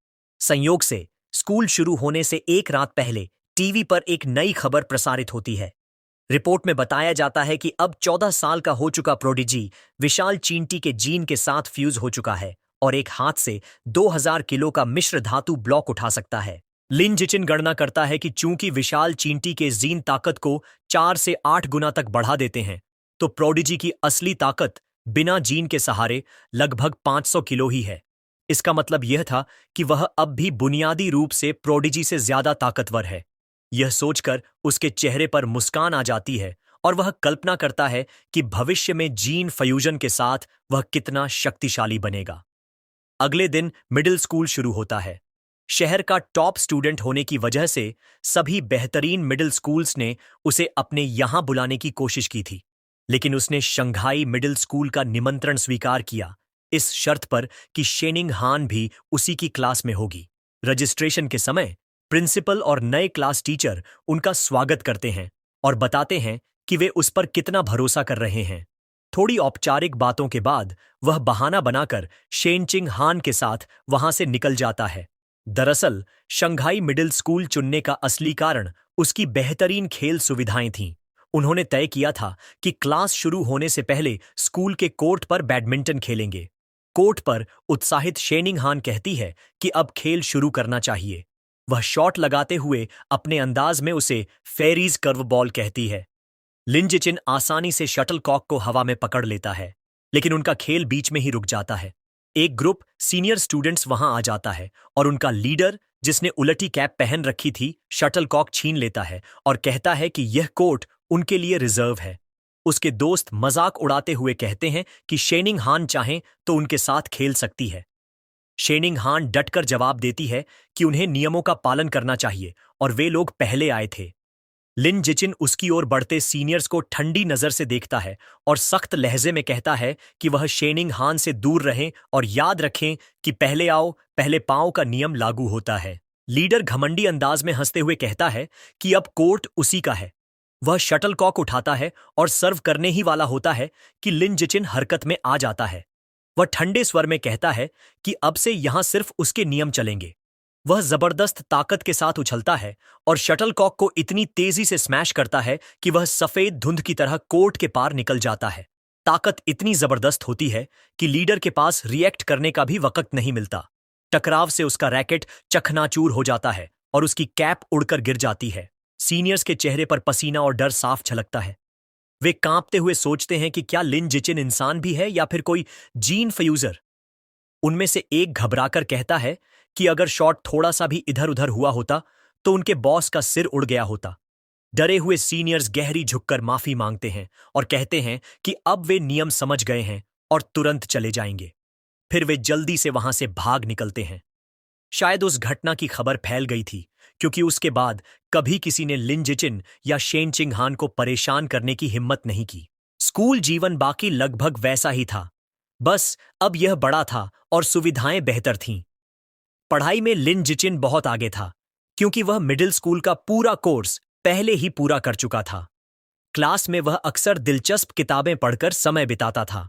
संयोग से स्कूल शुरू होने से एक रात पहले टीवी पर एक नई खबर प्रसारित होती है। रिपोर्ट में बताया जाता है कि अब 14 साल का हो चुका प्रोडिजी विशाल चींटी के जीन के साथ फ्यूज हो चुका है और एक हाथ से 2000 किलो का मिश्र धातु ब्लॉक उठा सकता है। लिन जिचिन गणना करता है कि चूंकि विशाल चींटी के जीन ताकत को 4 से 8 गुना तक बढ़ा देते हैं, तो प्रोडिजी की असली ताकत बिना जीन के सहारे लगभग 500 किलो ही है। इसका मतलब यह था कि वह अब भी बुनियादी रूप से प्रोडिजी से ज्यादा ताकतवर है। यह सोचकर उसके चेहरे पर मुस्कान आ जाती है और वह कल्पना करता है कि भविष्य में जीन फ्यूजन के साथ वह कितना शक्तिशाली बनेगा। अगले दिन मिडिल स्कूल शुरू होता है। शहर का टॉप स्टूडेंट होने की वजह से सभी बेहतरीन मिडिल स्कूल्स ने उसे अपने यहां बुलाने की कोशिश की थी, लेकिन उसने शंघाई मिडिल स्कूल का निमंत्रण स्वीकार किया, इस शर्त पर कि शेनिंग हान भी उसी की क्लास में होगी। रजिस्ट्रेशन के समय प्रिंसिपल और नए क्लास टीचर उनका स्वागत करते हैं और बताते हैं कि वे उस पर कितना भरोसा कर रहे हैं। थोड़ी औपचारिक बातों के बाद वह बहाना बनाकर शेनचिंग हान के साथ वहां से निकल जाता है। दरअसल शंघाई मिडिल स्कूल चुनने का असली कारण उसकी बेहतरीन खेल सुविधाएं थीं। उन्होंने तय किया था कि क्लास शुरू होने से पहले स्कूल के कोर्ट पर बैडमिंटन खेलेंगे। कोर्ट पर उत्साहित शेनिंग हान कहती है कि अब खेल शुरू करना चाहिए। वह शॉट लगाते हुए अपने अंदाज में उसे फेरीज कर्व बॉल कहती है। लिन जिचिन आसानी से शटलकॉक को हवा में पकड़ लेता है, लेकिन उनका खेल बीच में ही रुक जाता है। एक ग्रुप सीनियर स्टूडेंट्स वहां आ जाता है और उनका लीडर, जिसने उलटी कैप पहन रखी थी, शटलकॉक छीन लेता है और कहता है कि यह कोर्ट उनके लिए रिजर्व है। उसके दोस्त मजाक उड़ाते हुए कहते हैं कि शेनिंग हान चाहें तो उनके साथ खेल सकती है। शेनिंग हान डटकर जवाब देती है कि उन्हें नियमों का पालन करना चाहिए और वे लोग पहले आए थे। लिन जिचिन उसकी ओर बढ़ते सीनियर्स को ठंडी नजर से देखता है और सख्त लहजे में कहता है कि वह शेनिंग हान से दूर रहें और याद रखें कि पहले आओ पहले पाओ का नियम लागू होता है। लीडर घमंडी अंदाज में हंसते हुए कहता है कि अब कोर्ट उसी का है। वह शटलकॉक उठाता है और सर्व करने ही वाला होता है कि लिन जिचिन हरकत में आ जाता है। वह ठंडे स्वर में कहता है कि अब से यहां सिर्फ उसके नियम चलेंगे। वह जबरदस्त ताकत के साथ उछलता है और शटलकॉक को इतनी तेजी से स्मैश करता है कि वह सफेद धुंध की तरह कोर्ट के पार निकल जाता है। ताकत इतनी जबरदस्त होती है कि लीडर के पास रिएक्ट करने का भी वक्त नहीं मिलता। टकराव से उसका रैकेट चकनाचूर हो जाता है और उसकी कैप उड़कर गिर जाती है। सीनियर्स के चेहरे पर पसीना और डर साफ झलकता है। वे कांपते हुए सोचते हैं कि क्या लिन जिचिन इंसान भी है या फिर कोई जीन फ्यूजर। उनमें से एक घबराकर कहता है कि अगर शॉट थोड़ा सा भी इधर उधर हुआ होता तो उनके बॉस का सिर उड़ गया होता। डरे हुए सीनियर्स गहरी झुककर माफी मांगते हैं और कहते हैं कि अब वे नियम समझ गए हैं और तुरंत चले जाएंगे। फिर वे जल्दी से वहां से भाग निकलते हैं। शायद उस घटना की खबर फैल गई थी, क्योंकि उसके बाद कभी किसी ने लिन जिचिन या शेनचिंग हान को परेशान करने की हिम्मत नहीं की। स्कूल जीवन बाकी लगभग वैसा ही था, बस अब यह बड़ा था और सुविधाएं बेहतर थीं। पढ़ाई में लिन जिचिन बहुत आगे था, क्योंकि वह मिडिल स्कूल का पूरा कोर्स पहले ही पूरा कर चुका था। क्लास में वह अक्सर दिलचस्प किताबें पढ़कर समय बिताता था।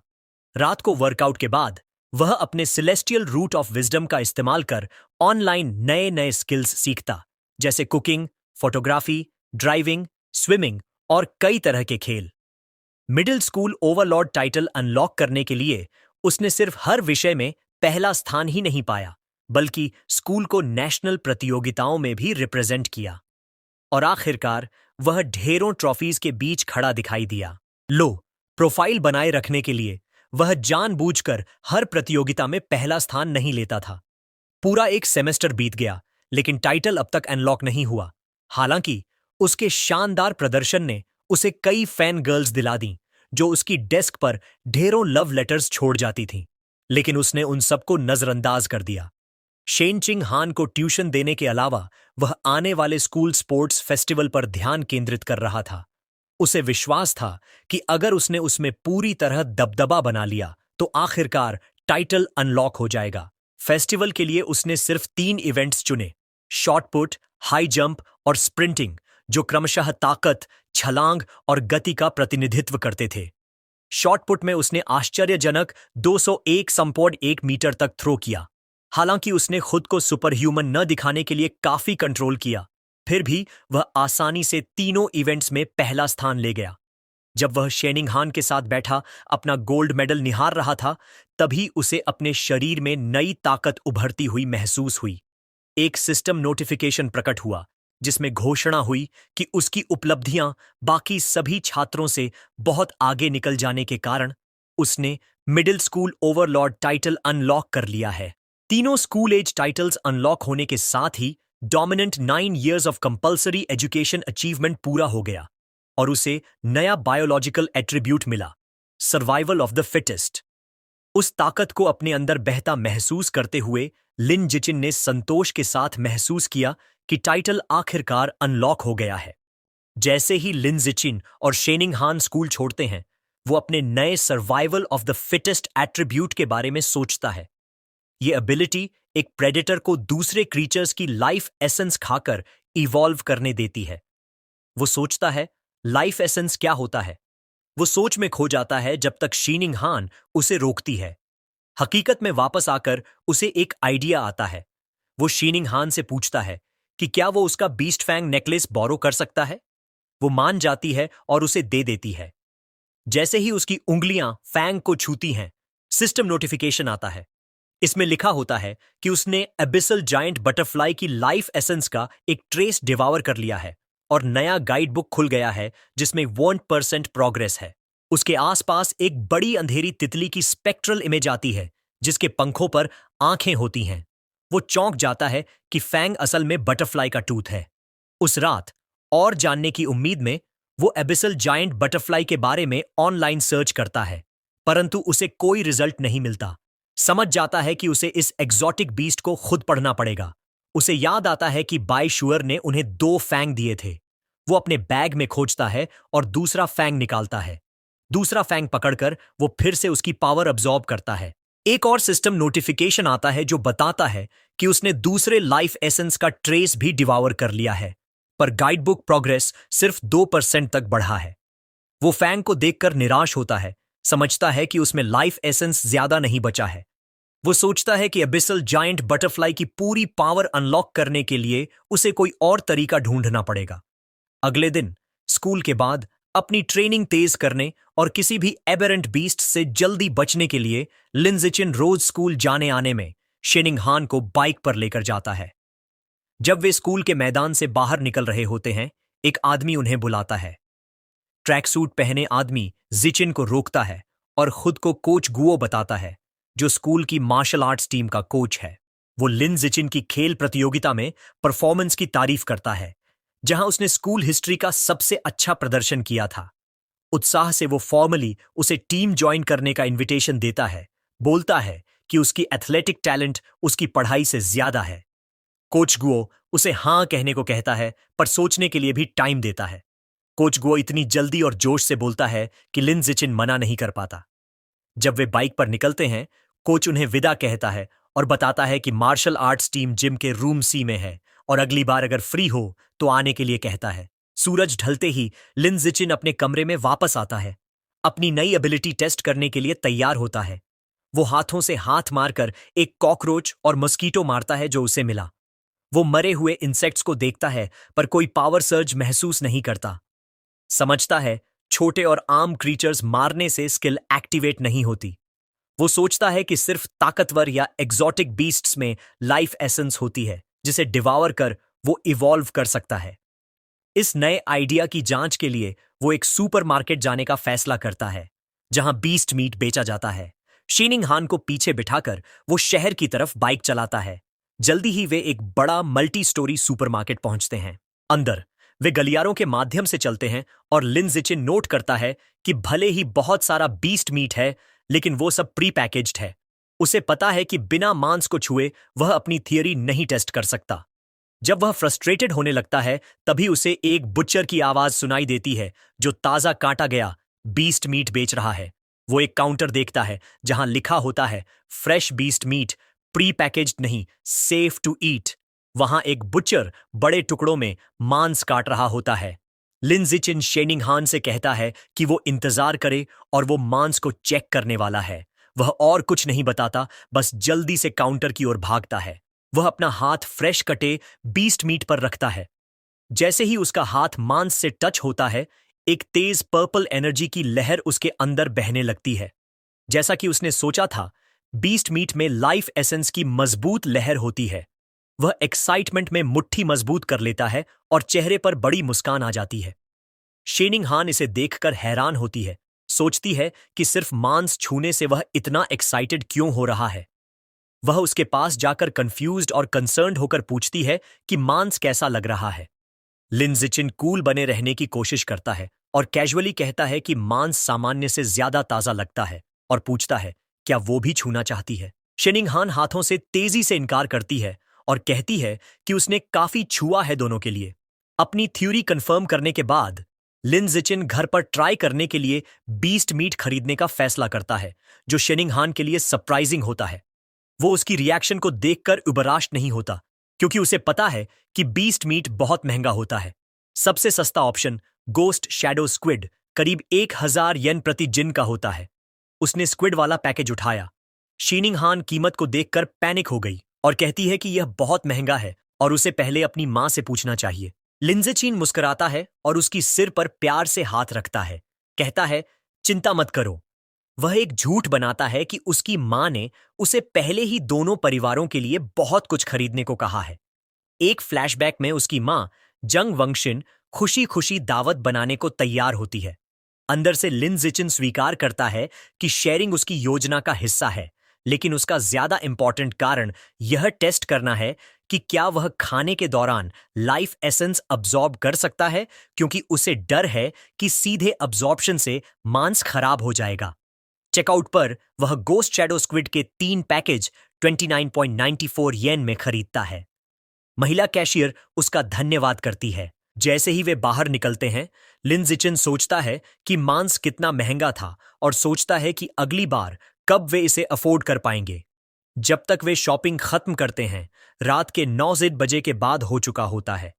रात को वर्कआउट के बाद वह अपने सेलेस्टियल रूट ऑफ विजडम का इस्तेमाल कर ऑनलाइन नए नए स्किल्स सीखता, जैसे कुकिंग, फोटोग्राफी, ड्राइविंग, स्विमिंग और कई तरह के खेल। Middle school Overlord title unlock करने के लिए उसने सिर्फ हर विषय में पहला स्थान ही नहीं पाया, बल्कि स्कूल को नेशनल प्रतियोगिताओं में भी रिप्रेजेंट किया। और आखिरकार वह ढेरों ट्रॉफीज के बीच खड़ा दिखाई दिया। प्रोफाइल बनाए रखने के लिए वह जानबूझकर हर प्रतियोगिता में पहला स्थान नहीं लेता था। पूरा एक सेमेस्टर बीत गया, लेकिन टाइटल अब तक अनलॉक नहीं हुआ। हालांकि उसके शानदार प्रदर्शन ने उसे कई फैन गर्ल्स दिला दी, जो उसकी डेस्क पर ढेरों लव लेटर्स छोड़ जाती थीं। लेकिन उसने उन सबको नजरअंदाज कर दिया। शेनचिंग हान को ट्यूशन देने के अलावा वह आने वाले स्कूल स्पोर्ट्स फेस्टिवल पर ध्यान केंद्रित कर रहा था। उसे विश्वास था कि अगर उसने उसमें पूरी तरह दबदबा बना लिया तो आखिरकार टाइटल अनलॉक हो जाएगा। फेस्टिवल के लिए उसने सिर्फ 3 इवेंट्स चुने, शॉट पुट, हाई जंप और स्प्रिंटिंग, जो क्रमशः ताकत, छलांग और गति का प्रतिनिधित्व करते थे। शॉटपुट में उसने आश्चर्यजनक 201.1 मीटर तक थ्रो किया। हालांकि उसने खुद को सुपर ह्यूमन न दिखाने के लिए काफी कंट्रोल किया, फिर भी वह आसानी से तीनों इवेंट्स में पहला स्थान ले गया। जब वह शेनिंगहान के साथ बैठा अपना गोल्ड मेडल निहार रहा था, तभी उसे अपने शरीर में नई ताकत उभरती हुई महसूस हुई। एक सिस्टम नोटिफिकेशन प्रकट हुआ जिसमें घोषणा हुई कि उसकी उपलब्धियां बाकी सभी छात्रों से बहुत आगे निकल जाने के कारण उसने middle school Overlord title unlock कर लिया है। तीनों स्कूल एज टाइटल्स अनलॉक होने के साथ ही dominant 9 years of compulsory education achievement पूरा हो गया और उसे नया बायोलॉजिकल एट्रीब्यूट मिला, सर्वाइवल ऑफ द फिटेस्ट। उस ताकत को अपने अंदर बहता महसूस करते हुए लिन जिचिन ने संतोष के साथ महसूस किया कि टाइटल आखिरकार अनलॉक हो गया है। जैसे ही लिन जिचिन और शेनिंगहान स्कूल छोड़ते हैं, वो अपने नए survival of the fittest attribute के बारे में सोचता है। ये एबिलिटी एक प्रेडेटर को दूसरे क्रीचर्स की लाइफ एसेंस खाकर इवॉल्व करने देती है। वो सोचता है, लाइफ एसेंस क्या होता है? वो सोच में खो जाता है जब तक शेनिंगहान उसे रोकती है। हकीकत में वापस आकर उसे एक आइडिया आता है। वो शेनिंगहान से पूछता है कि क्या वो उसका बीस्ट फैंग नेकलेस बोरो कर सकता है। वो मान जाती है और उसे दे देती है। जैसे ही उसकी उंगलियां फैंग को छूती हैं, सिस्टम नोटिफिकेशन आता है। इसमें लिखा होता है कि उसने एबिसल जायंट बटरफ्लाई की लाइफ एसेंस का एक ट्रेस डिवावर कर लिया है और नया गाइड बुक खुल गया है जिसमें 1% प्रोग्रेस है। उसके आसपास एक बड़ी अंधेरी तितली की स्पेक्ट्रल इमेज आती है जिसके पंखों पर आंखें होती हैं। वो चौंक जाता है कि फैंग असल में बटरफ्लाई का टूथ है। उस रात और जानने की उम्मीद में वो एबिसल जायंट बटरफ्लाई के बारे में ऑनलाइन सर्च करता है, परंतु उसे कोई रिजल्ट नहीं मिलता। समझ जाता है कि उसे इस एग्जॉटिक बीस्ट को खुद पढ़ना पड़ेगा। उसे याद आता है कि बाय शुअर ने उन्हें 2 फैंग दिए थे। वो अपने बैग में खोजता है और दूसरा फैंग निकालता है। दूसरा फैंग पकड़कर वो फिर से उसकी पावर अब्सॉर्ब करता है। एक और सिस्टम नोटिफिकेशन आता है जो बताता है कि उसने दूसरे लाइफ एसेंस का ट्रेस भी डिवावर कर लिया है, पर गाइडबुक प्रोग्रेस सिर्फ 2% तक बढ़ा है। वो फैंग को देखकर निराश होता है, समझता है कि उसमें लाइफ एसेंस ज्यादा नहीं बचा है। वो सोचता है कि एबिसल जायंट बटरफ्लाई की पूरी पावर अनलॉक करने के लिए उसे कोई और तरीका ढूंढना पड़ेगा। अगले दिन स्कूल के बाद अपनी ट्रेनिंग तेज करने और किसी भी एबेरेंट बीस्ट से जल्दी बचने के लिए लिन जिचिन रोज स्कूल जाने आने में शेनिंगहान को बाइक पर लेकर जाता है। जब वे स्कूल के मैदान से बाहर निकल रहे होते हैं, एक आदमी उन्हें बुलाता है। ट्रैक सूट पहने आदमी जिचिन को रोकता है और खुद को कोच गुओ बताता है, जो स्कूल की मार्शल आर्ट्स टीम का कोच है। वो लिन जिचिन की खेल प्रतियोगिता में परफॉर्मेंस की तारीफ करता है, जहां उसने स्कूल हिस्ट्री का सबसे अच्छा प्रदर्शन किया था। उत्साह से वो फॉर्मली उसे टीम ज्वाइन करने का इनविटेशन देता है, बोलता है कि उसकी एथलेटिक टैलेंट उसकी पढ़ाई से ज्यादा है। कोच गुओ उसे हां कहने को कहता है, पर सोचने के लिए भी टाइम देता है। कोच गुओ इतनी जल्दी और जोश से बोलता है कि लिन जिचिन मना नहीं कर पाता। जब वे बाइक पर निकलते हैं, कोच उन्हें विदा कहता है और बताता है कि मार्शल आर्ट्स टीम जिम के रूम सी में है और अगली बार अगर फ्री हो तो आने के लिए कहता है। सूरज ढलते ही लिन जिचिन अपने कमरे में वापस आता है। अपनी नई एबिलिटी टेस्ट करने के लिए तैयार होता है। वो हाथों से हाथ मारकर एक कॉकरोच और मस्कीटो मारता है जो उसे मिला। वो मरे हुए इंसेक्ट्स को देखता है, पर कोई पावर सर्ज महसूस नहीं करता। समझता है छोटे और आम क्रीचर्स मारने से स्किल एक्टिवेट नहीं होती। वो सोचता है कि सिर्फ ताकतवर या एग्जॉटिक बीस्ट्स में लाइफ एसेंस होती है जिसे डिवावर कर वो इवॉल्व कर सकता है। इस नए आइडिया की जांच के लिए वो एक सुपरमार्केट जाने का फैसला करता है जहां बीस्ट मीट बेचा जाता है। शेनिंगहान को पीछे बिठाकर वो शहर की तरफ बाइक चलाता है। जल्दी ही वे एक बड़ा मल्टी स्टोरी सुपरमार्केट पहुंचते हैं। अंदर वे गलियारों के माध्यम से चलते हैं और लिन जिचिन नोट करता है कि भले ही बहुत सारा बीस्ट मीट है, लेकिन वो सब प्री पैकेज्ड है। उसे पता है कि बिना मांस को छुए वह अपनी थियरी नहीं टेस्ट कर सकता। जब वह फ्रस्ट्रेटेड होने लगता है, तभी उसे एक बुच्चर की आवाज सुनाई देती है जो ताजा काटा गया बीस्ट मीट बेच रहा है। वो एक काउंटर देखता है जहां लिखा होता है fresh beast meat, pre packaged नहीं, सेफ टू ईट। वहां एक बुच्चर बड़े टुकड़ों में मांस काट रहा होता है। लिन जिचिन शेनिंग हान से कहता है कि वो इंतजार करे और वो मांस को चेक करने वाला है। वह और कुछ नहीं बताता, बस जल्दी से काउंटर की ओर भागता है। वह अपना हाथ फ्रेश कटे बीस्ट मीट पर रखता है। जैसे ही उसका हाथ मांस से टच होता है, एक तेज पर्पल एनर्जी की लहर उसके अंदर बहने लगती है। जैसा कि उसने सोचा था, बीस्ट मीट में लाइफ एसेंस की मजबूत लहर होती है। वह एक्साइटमेंट में मुट्ठी मजबूत कर लेता है और चेहरे पर बड़ी मुस्कान आ जाती है। शेनिंग हान इसे देखकर हैरान होती है, सोचती है कि सिर्फ मांस छूने से वह इतना एक्साइटेड क्यों हो रहा है। वह उसके पास जाकर कंफ्यूज्ड और कंसर्न्ड होकर पूछती है कि मांस कैसा लग रहा है। लिन जिचिन कूल बने रहने की कोशिश करता है और कैजुअली कहता है कि मांस सामान्य से ज्यादा ताजा लगता है और पूछता है क्या वो भी छूना चाहती है। शेनिंग हान हाथों से तेजी से इनकार करती है और कहती है कि उसने काफी छुआ है दोनों के लिए। अपनी थ्योरी कंफर्म करने के बाद लिन जिचिन घर पर ट्राई करने के लिए बीस्ट मीट खरीदने का फैसला करता है, जो शेनिंग हान के लिए सरप्राइजिंग होता है। वो उसकी रिएक्शन को देखकर उबराश नहीं होता, क्योंकि उसे पता है कि बीस्ट मीट बहुत महंगा होता है। सबसे सस्ता ऑप्शन गोस्ट शैडो स्क्विड करीब 1000 येन प्रति जिन का होता है। उसने स्क्विड वाला पैकेज उठाया। शीनिंग हान कीमत को देखकर पैनिक हो गई और कहती है कि यह बहुत महंगा है और उसे पहले अपनी मां से पूछना चाहिए। लिंजेचीन मुस्कुराता है और उसकी सिर पर प्यार से हाथ रखता है। कहता है, चिंता मत करो। वह एक झूठ बनाता है कि उसकी मां ने उसे पहले ही दोनों परिवारों के लिए बहुत कुछ खरीदने को कहा है। एक फ्लैशबैक में उसकी मां जंग वंगशिन खुशी खुशी दावत बनाने को तैयार होती है। अंदर से लिन जिचिन स्वीकार करता है कि शेयरिंग उसकी योजना का हिस्सा है, लेकिन उसका ज्यादा इंपॉर्टेंट कारण यह टेस्ट करना है कि क्या वह खाने के दौरान लाइफ एसेंस अब्जॉर्ब कर सकता है, क्योंकि उसे डर है कि सीधे अब्जॉर्प्शन से मांस खराब हो जाएगा। चेकआउट पर वह गोस्ट शैडो स्क्विड के 3 पैकेज 29.94 येन में खरीदता है। महिला कैशियर उसका धन्यवाद करती है। जैसे ही वे बाहर निकलते हैं, लिन जिचिन सोचता है कि मांस कितना महंगा था और सोचता है कि अगली बार कब वे इसे अफोर्ड कर पाएंगे। जब तक वे शॉपिंग खत्म करते हैं, रात के 9 बजे के बाद हो चुका होता है।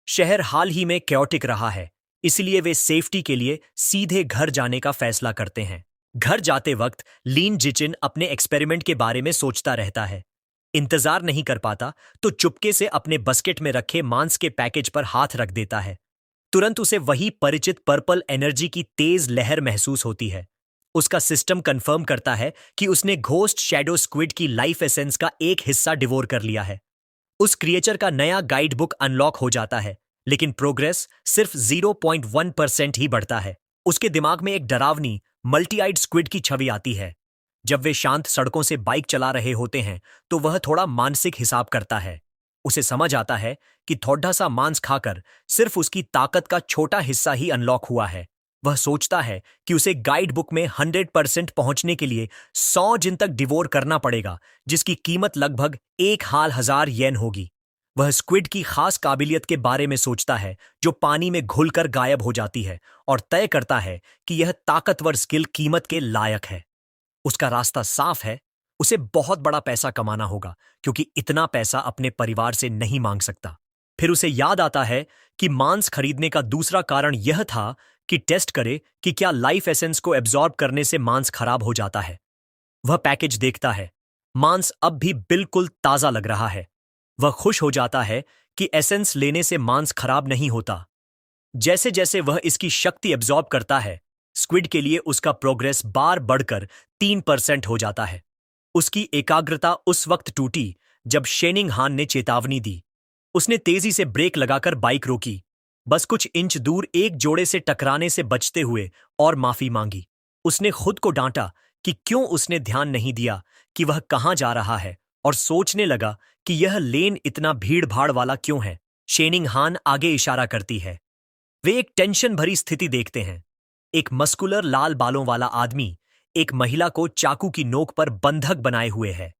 शहर हाल ही में कैओटिक रहा है, इसलिए वे सेफ्टी के लिए सीधे घर जाने का फैसला करते हैं। घर जाते वक्त लिन जिचिन अपने एक्सपेरिमेंट के बारे में सोचता रहता है। इंतजार नहीं कर पाता तो चुपके से अपने बस्केट में रखे मांस के पैकेज पर हाथ रख देता है। तुरंत उसे वही परिचित पर्पल एनर्जी की तेज लहर महसूस होती है। उसका सिस्टम कंफर्म करता है कि उसने घोस्ट शैडो स्क्विड की लाइफ एसेंस का एक हिस्सा डिवोर कर लिया है। उस क्रिएचर का नया गाइड बुक अनलॉक हो जाता है, लेकिन प्रोग्रेस सिर्फ 0.1% ही बढ़ता है। उसके दिमाग में एक डरावनी मल्टी आइड स्क्विड की छवि आती है। जब वे शांत सड़कों से बाइक चला रहे होते हैं तो वह थोड़ा मानसिक हिसाब करता है। उसे समझ आता है कि थोड़ा सा मांस खाकर सिर्फ उसकी ताकत का छोटा हिस्सा ही अनलॉक हुआ है। वह सोचता है कि उसे गाइड बुक में 100% पहुंचने के लिए 100 जिन तक डिवोर करना पड़ेगा, जिसकी कीमत लगभग 1000 येन होगी। वह स्क्विड की खास काबिलियत के बारे में सोचता है, जो पानी में घुलकर गायब हो जाती है, और तय करता है कि यह ताकतवर स्किल कीमत के लायक है। उसका रास्ता साफ है, उसे बहुत बड़ा पैसा कमाना होगा, क्योंकि इतना पैसा अपने परिवार से नहीं मांग सकता। फिर उसे याद आता है कि मांस खरीदने का दूसरा कारण यह था कि टेस्ट करे कि क्या लाइफ एसेंस को एब्जॉर्ब करने से मांस खराब हो जाता है। वह पैकेज देखता है। मांस अब भी बिल्कुल ताजा लग रहा है। वह खुश हो जाता है कि एसेंस लेने से मांस खराब नहीं होता। जैसे जैसे वह इसकी शक्ति एब्जॉर्ब करता है, स्क्विड के लिए उसका प्रोग्रेस बार बढ़कर 3% हो जाता है। उसकी एकाग्रता उस वक्त टूटी जब शेनिंग हान ने चेतावनी दी। उसने तेजी से ब्रेक लगाकर बाइक रोकी, बस कुछ इंच दूर एक जोड़े से टकराने से बचते हुए, और माफी मांगी। उसने खुद को डांटा कि क्यों उसने ध्यान नहीं दिया कि वह कहां जा रहा है, और सोचने लगा कि यह लेन इतना भीड़ भाड़ वाला क्यों है। शेनिंग हान आगे इशारा करती है। वे एक टेंशन भरी स्थिति देखते हैं। एक मस्कुलर लाल बालों वाला आदमी एक महिला को चाकू की नोक पर बंधक बनाए हुए है।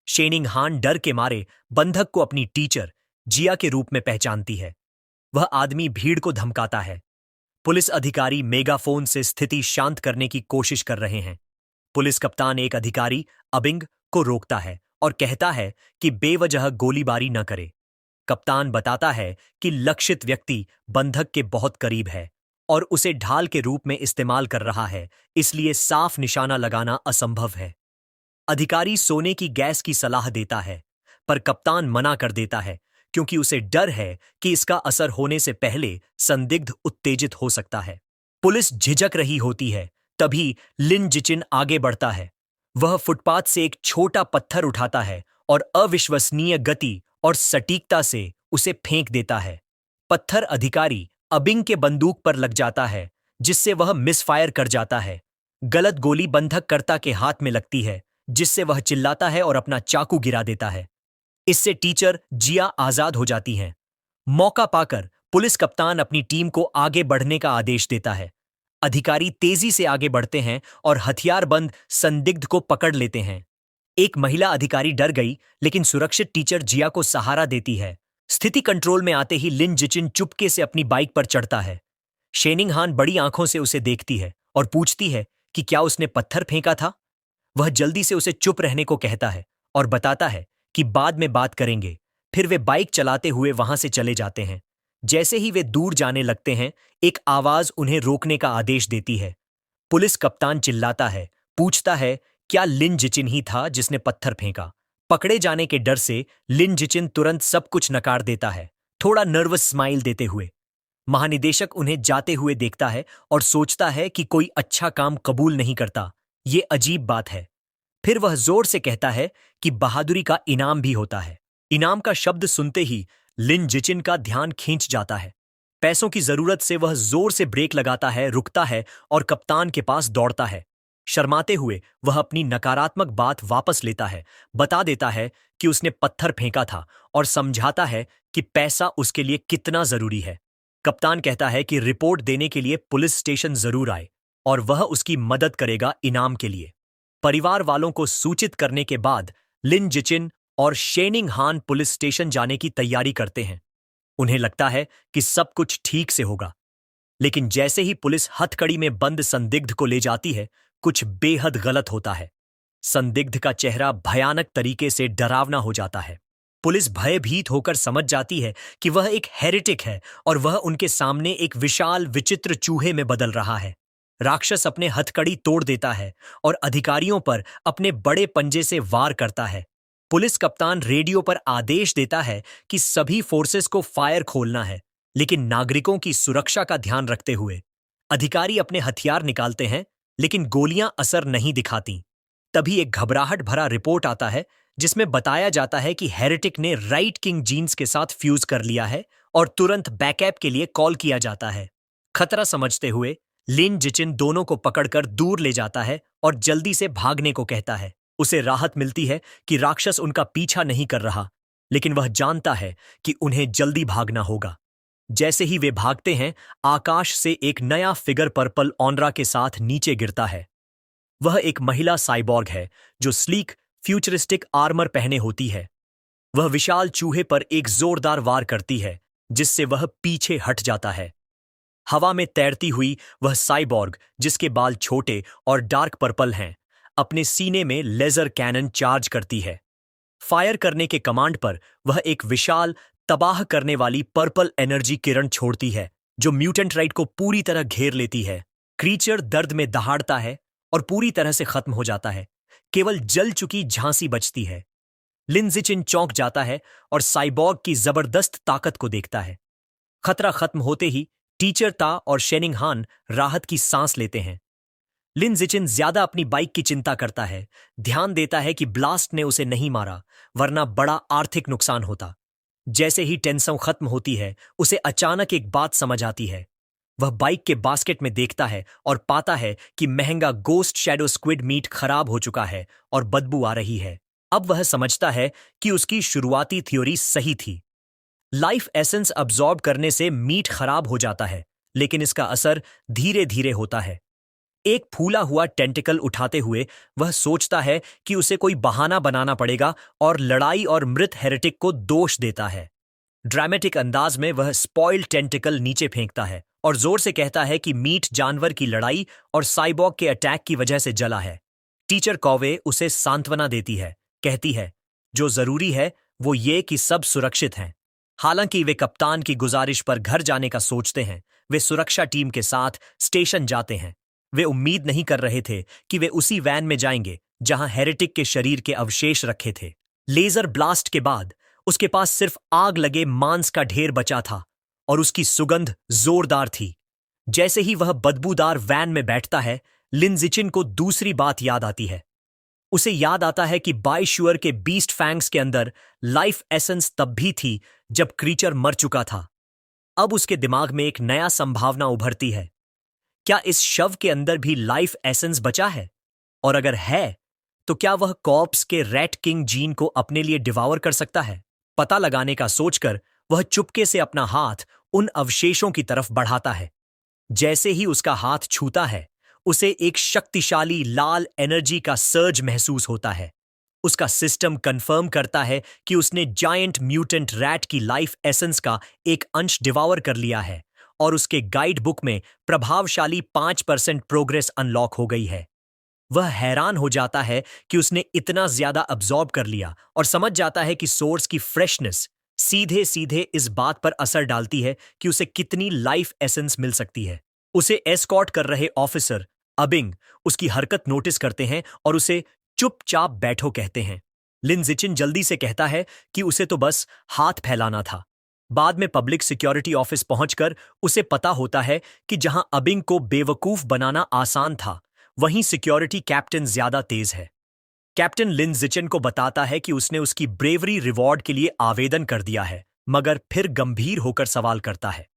शेनिंग हान डर के मारे बंधक को अपनी टीचर जिया के रूप में पहचानती है। वह आदमी भीड़ को धमकाता है। पुलिस अधिकारी मेगाफोन से स्थिति शांत करने की कोशिश कर रहे हैं। पुलिस कप्तान एक अधिकारी अबिंग को रोकता है और कहता है कि बेवजह गोलीबारी न करे। कप्तान बताता है कि लक्षित व्यक्ति बंधक के बहुत करीब है और उसे ढाल के रूप में इस्तेमाल कर रहा है, इसलिए साफ निशाना लगाना असंभव है। अधिकारी सोने की गैस की सलाह देता है, पर कप्तान मना कर देता है क्योंकि उसे डर है कि इसका असर होने से पहले संदिग्ध उत्तेजित हो सकता है। पुलिस झिझक रही होती है, तभी लिन जिचिन आगे बढ़ता है। वह फुटपाथ से एक छोटा पत्थर उठाता है और अविश्वसनीय गति और सटीकता से उसे फेंक देता है। पत्थर अधिकारी अबिंग के बंदूक पर लग जाता है, जिससे वह मिसफायर कर जाता है। गलत गोली बंधककर्ता के हाथ में लगती है, जिससे वह चिल्लाता है और अपना चाकू गिरा देता है। इससे टीचर जिया आजाद हो जाती हैं। मौका पाकर पुलिस कप्तान अपनी टीम को आगे बढ़ने का आदेश देता है। अधिकारी तेजी से आगे बढ़ते हैं और हथियारबंद संदिग्ध को पकड़ लेते हैं। एक महिला अधिकारी डर गई, लेकिन सुरक्षित टीचर जिया को सहारा देती है। स्थिति कंट्रोल में आते ही लिन जिचिन चुपके से अपनी बाइक पर चढ़ता है। शेनिंग हान बड़ी आंखों से उसे देखती है और पूछती है कि क्या उसने पत्थर फेंका था। वह जल्दी से उसे चुप रहने को कहता है और बताता है कि बाद में बात करेंगे। फिर वे बाइक चलाते हुए वहां से चले जाते हैं। जैसे ही वे दूर जाने लगते हैं, एक आवाज उन्हें रोकने का आदेश देती है। पुलिस कप्तान चिल्लाता है, पूछता है क्या लिन जिचिन ही था जिसने पत्थर फेंका। पकड़े जाने के डर से लिन जिचिन तुरंत सब कुछ नकार देता है, थोड़ा नर्वस स्माइल देते हुए। महानिदेशक उन्हें जाते हुए देखता है और सोचता है कि कोई अच्छा काम कबूल नहीं करता। ये अजीब बात है। फिर वह जोर से कहता है कि बहादुरी का इनाम भी होता है। इनाम का शब्द सुनते ही लिन जिचिन का ध्यान खींच जाता है। पैसों की जरूरत से वह जोर से ब्रेक लगाता है, रुकता है और कप्तान के पास दौड़ता है। शर्माते हुए वह अपनी नकारात्मक बात वापस लेता है, बता देता है कि उसने पत्थर फेंका था और समझाता है कि पैसा उसके लिए कितना जरूरी है। कप्तान कहता है कि रिपोर्ट देने के लिए पुलिस स्टेशन जरूर आए और वह उसकी मदद करेगा इनाम के लिए। परिवार वालों को सूचित करने के बाद लिन जिचिन और शेनिंग हान पुलिस स्टेशन जाने की तैयारी करते हैं। उन्हें लगता है कि सब कुछ ठीक से होगा, लेकिन जैसे ही पुलिस हथकड़ी में बंद संदिग्ध को ले जाती है, कुछ बेहद गलत होता है। संदिग्ध का चेहरा भयानक तरीके से डरावना हो जाता है। पुलिस भयभीत होकर समझ जाती है कि वह एक हेरेटिक है और वह उनके सामने एक विशाल विचित्र चूहे में बदल रहा है। राक्षस अपने हथकड़ी तोड़ देता है और अधिकारियों पर अपने बड़े पंजे से वार करता है। पुलिस कप्तान रेडियो पर आदेश देता है कि सभी फोर्सेस को फायर खोलना है, लेकिन नागरिकों की सुरक्षा का ध्यान रखते हुए। अधिकारी अपने हथियार निकालते हैं, लेकिन गोलियां असर नहीं दिखाती। तभी एक घबराहट भरा रिपोर्ट आता है, जिसमें बताया जाता है कि हेरेटिक ने राइट किंग जीन्स के साथ फ्यूज कर लिया है और तुरंत बैकअप के लिए कॉल किया जाता है। खतरा समझते हुए लिन जिचिन दोनों को पकड़कर दूर ले जाता है और जल्दी से भागने को कहता है। उसे राहत मिलती है कि राक्षस उनका पीछा नहीं कर रहा, लेकिन वह जानता है कि उन्हें जल्दी भागना होगा। जैसे ही वे भागते हैं, आकाश से एक नया फिगर पर्पल ऑनरा के साथ नीचे गिरता है। वह एक महिला साइबॉर्ग है जो स्लीक फ्यूचरिस्टिक आर्मर पहने होती है। वह विशाल चूहे पर एक जोरदार वार करती है, जिससे वह पीछे हट जाता है। हवा में तैरती हुई वह साइबॉर्ग, जिसके बाल छोटे और डार्क पर्पल हैं, अपने सीने में लेजर कैनन चार्ज करती है। फायर करने के कमांड पर वह एक विशाल तबाह करने वाली पर्पल एनर्जी किरण छोड़ती है, जो म्यूटेंट राइट को पूरी तरह घेर लेती है। क्रीचर दर्द में दहाड़ता है और पूरी तरह से खत्म हो जाता है। केवल जल चुकी झांसी बचती है। लिन जिचिन चौंक जाता है और साइबॉर्ग की जबरदस्त ताकत को देखता है। खतरा खत्म होते ही टीचर ता और शेनिंग हान राहत की सांस लेते हैं। लिन जिचिन ज्यादा अपनी बाइक की चिंता करता है, ध्यान देता है कि ब्लास्ट ने उसे नहीं मारा, वरना बड़ा आर्थिक नुकसान होता। जैसे ही टेंशन खत्म होती है, उसे अचानक एक बात समझ आती है। वह बाइक के बास्केट में देखता है और पाता है कि महंगा गोस्ट शैडो स्क्विड मीट खराब हो चुका है और बदबू आ रही है। अब वह समझता है कि उसकी शुरुआती थ्योरी सही थी। लाइफ एसेंस अब्सॉर्ब करने से मीट खराब हो जाता है, लेकिन इसका असर धीरे धीरे होता है। एक फूला हुआ टेंटिकल उठाते हुए वह सोचता है कि उसे कोई बहाना बनाना पड़ेगा और लड़ाई और मृत हेरेटिक को दोष देता है। ड्रामेटिक अंदाज में वह स्पॉइल्ड टेंटिकल नीचे फेंकता है और जोर से कहता है कि मीट जानवर की लड़ाई और साइबॉर्ग के अटैक की वजह से जला है। टीचर कॉवे उसे सांत्वना देती है, कहती है जो जरूरी है वो ये कि सब सुरक्षित हैं। हालांकि वे कप्तान की गुजारिश पर घर जाने का सोचते हैं, वे सुरक्षा टीम के साथ स्टेशन जाते हैं। वे उम्मीद नहीं कर रहे थे कि वे उसी वैन में जाएंगे जहां हेरेटिक के शरीर के अवशेष रखे थे। लेजर ब्लास्ट के बाद उसके पास सिर्फ आग लगे मांस का ढेर बचा था और उसकी सुगंध जोरदार थी। जैसे ही वह बदबूदार वैन में बैठता है, लिन जिचिन को दूसरी बात याद आती है। उसे याद आता है कि बाइशुअर के बीस्ट फैंग्स के अंदर लाइफ एसेंस तब भी थी जब क्रीचर मर चुका था। अब उसके दिमाग में एक नया संभावना उभरती है। क्या इस शव के अंदर भी लाइफ एसेंस बचा है? और अगर है, तो क्या वह कॉर्प्स के रैट किंग जीन को अपने लिए डिवावर कर सकता है? पता लगाने का सोचकर वह चुपके से अपना हाथ उन अवशेषों की तरफ बढ़ाता है। जैसे ही उसका हाथ छूता है, उसे एक शक्तिशाली लाल एनर्जी का सर्ज महसूस होता है। उसका सिस्टम कंफर्म करता है कि उसने जायंट म्यूटेंट रैट की लाइफ एसेंस का एक अंश डिवावर कर लिया है और उसके गाइड बुक में प्रभावशाली 5% प्रोग्रेस अनलॉक हो गई है। वह हैरान हो जाता है कि उसने इतना ज्यादा अब्सॉर्ब कर लिया और समझ जाता है कि सोर्स की फ्रेशनेस सीधे सीधे इस बात पर असर डालती है कि उसे कितनी लाइफ एसेंस मिल सकती है। उसे एस्कॉर्ट कर रहे ऑफिसर अबिंग उसकी हरकत नोटिस करते हैं और उसे चुपचाप बैठो कहते हैं। लिन जिचिन जल्दी से कहता है कि उसे तो बस हाथ फैलाना था। बाद में पब्लिक सिक्योरिटी ऑफिस पहुंचकर उसे पता होता है कि जहां अबिंग को बेवकूफ बनाना आसान था, वहीं सिक्योरिटी कैप्टन ज्यादा तेज है। कैप्टन लिन जिचिन को बताता है कि उसने उसकी ब्रेवरी रिवॉर्ड के लिए आवेदन कर दिया है, मगर फिर गंभीर होकर सवाल करता है।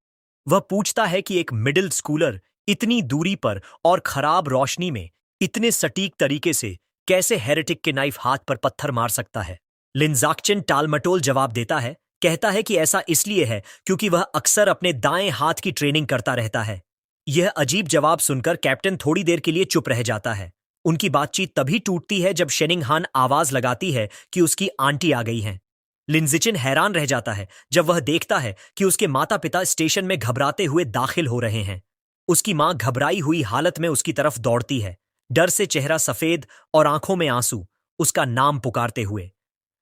वह पूछता है कि एक मिडिल स्कूलर इतनी दूरी पर और खराब रोशनी में इतने सटीक तरीके से कैसे हेरेटिक के नाइफ हाथ पर पत्थर मार सकता है। लिनजाक्चन टालमटोल जवाब देता है, कहता है कि ऐसा इसलिए है क्योंकि वह अक्सर अपने दाएं हाथ की ट्रेनिंग करता रहता है। यह अजीब जवाब सुनकर कैप्टन थोड़ी देर के लिए चुप रह जाता है। उनकी बातचीत तभी टूटती है जब शेनिंगहान आवाज लगाती है कि उसकी आंटी आ गई हैं। लिनजिचिन हैरान रह जाता है जब वह देखता है कि उसके माता पिता स्टेशन में घबराते हुए दाखिल हो रहे हैं। उसकी मां घबराई हुई हालत में उसकी तरफ दौड़ती है, डर से चेहरा सफेद और आंखों में आंसू, उसका नाम पुकारते हुए।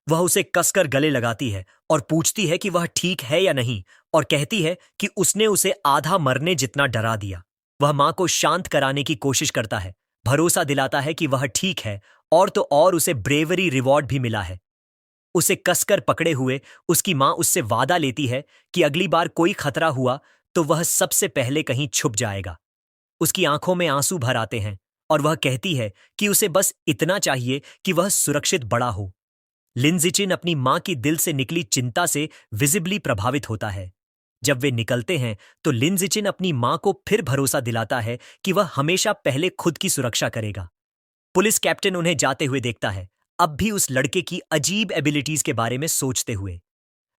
वह उसे कसकर गले लगाती है और पूछती है कि वह ठीक है या नहीं, और कहती है कि उसने उसे आधा मरने जितना डरा दिया। वह मां को शांत कराने की कोशिश करता है, भरोसा दिलाता है कि वह ठीक है, और तो और उसे ब्रेवरी रिवॉर्ड भी मिला है। उसे कसकर पकड़े हुए उसकी मां उससे वादा लेती है कि अगली बार कोई खतरा हुआ तो वह सबसे पहले कहीं छुप जाएगा। उसकी आंखों में आंसू भर आते हैं और वह कहती है कि उसे बस इतना चाहिए कि वह सुरक्षित बड़ा हो। लिनजिचिन अपनी मां की दिल से निकली चिंता से विजिबली प्रभावित होता है। जब वे निकलते हैं तो लिनजिचिन अपनी मां को फिर भरोसा दिलाता है कि वह हमेशा पहले खुद की सुरक्षा करेगा। पुलिस कैप्टन उन्हें जाते हुए देखता है, अब भी उस लड़के की अजीब एबिलिटीज के बारे में सोचते हुए।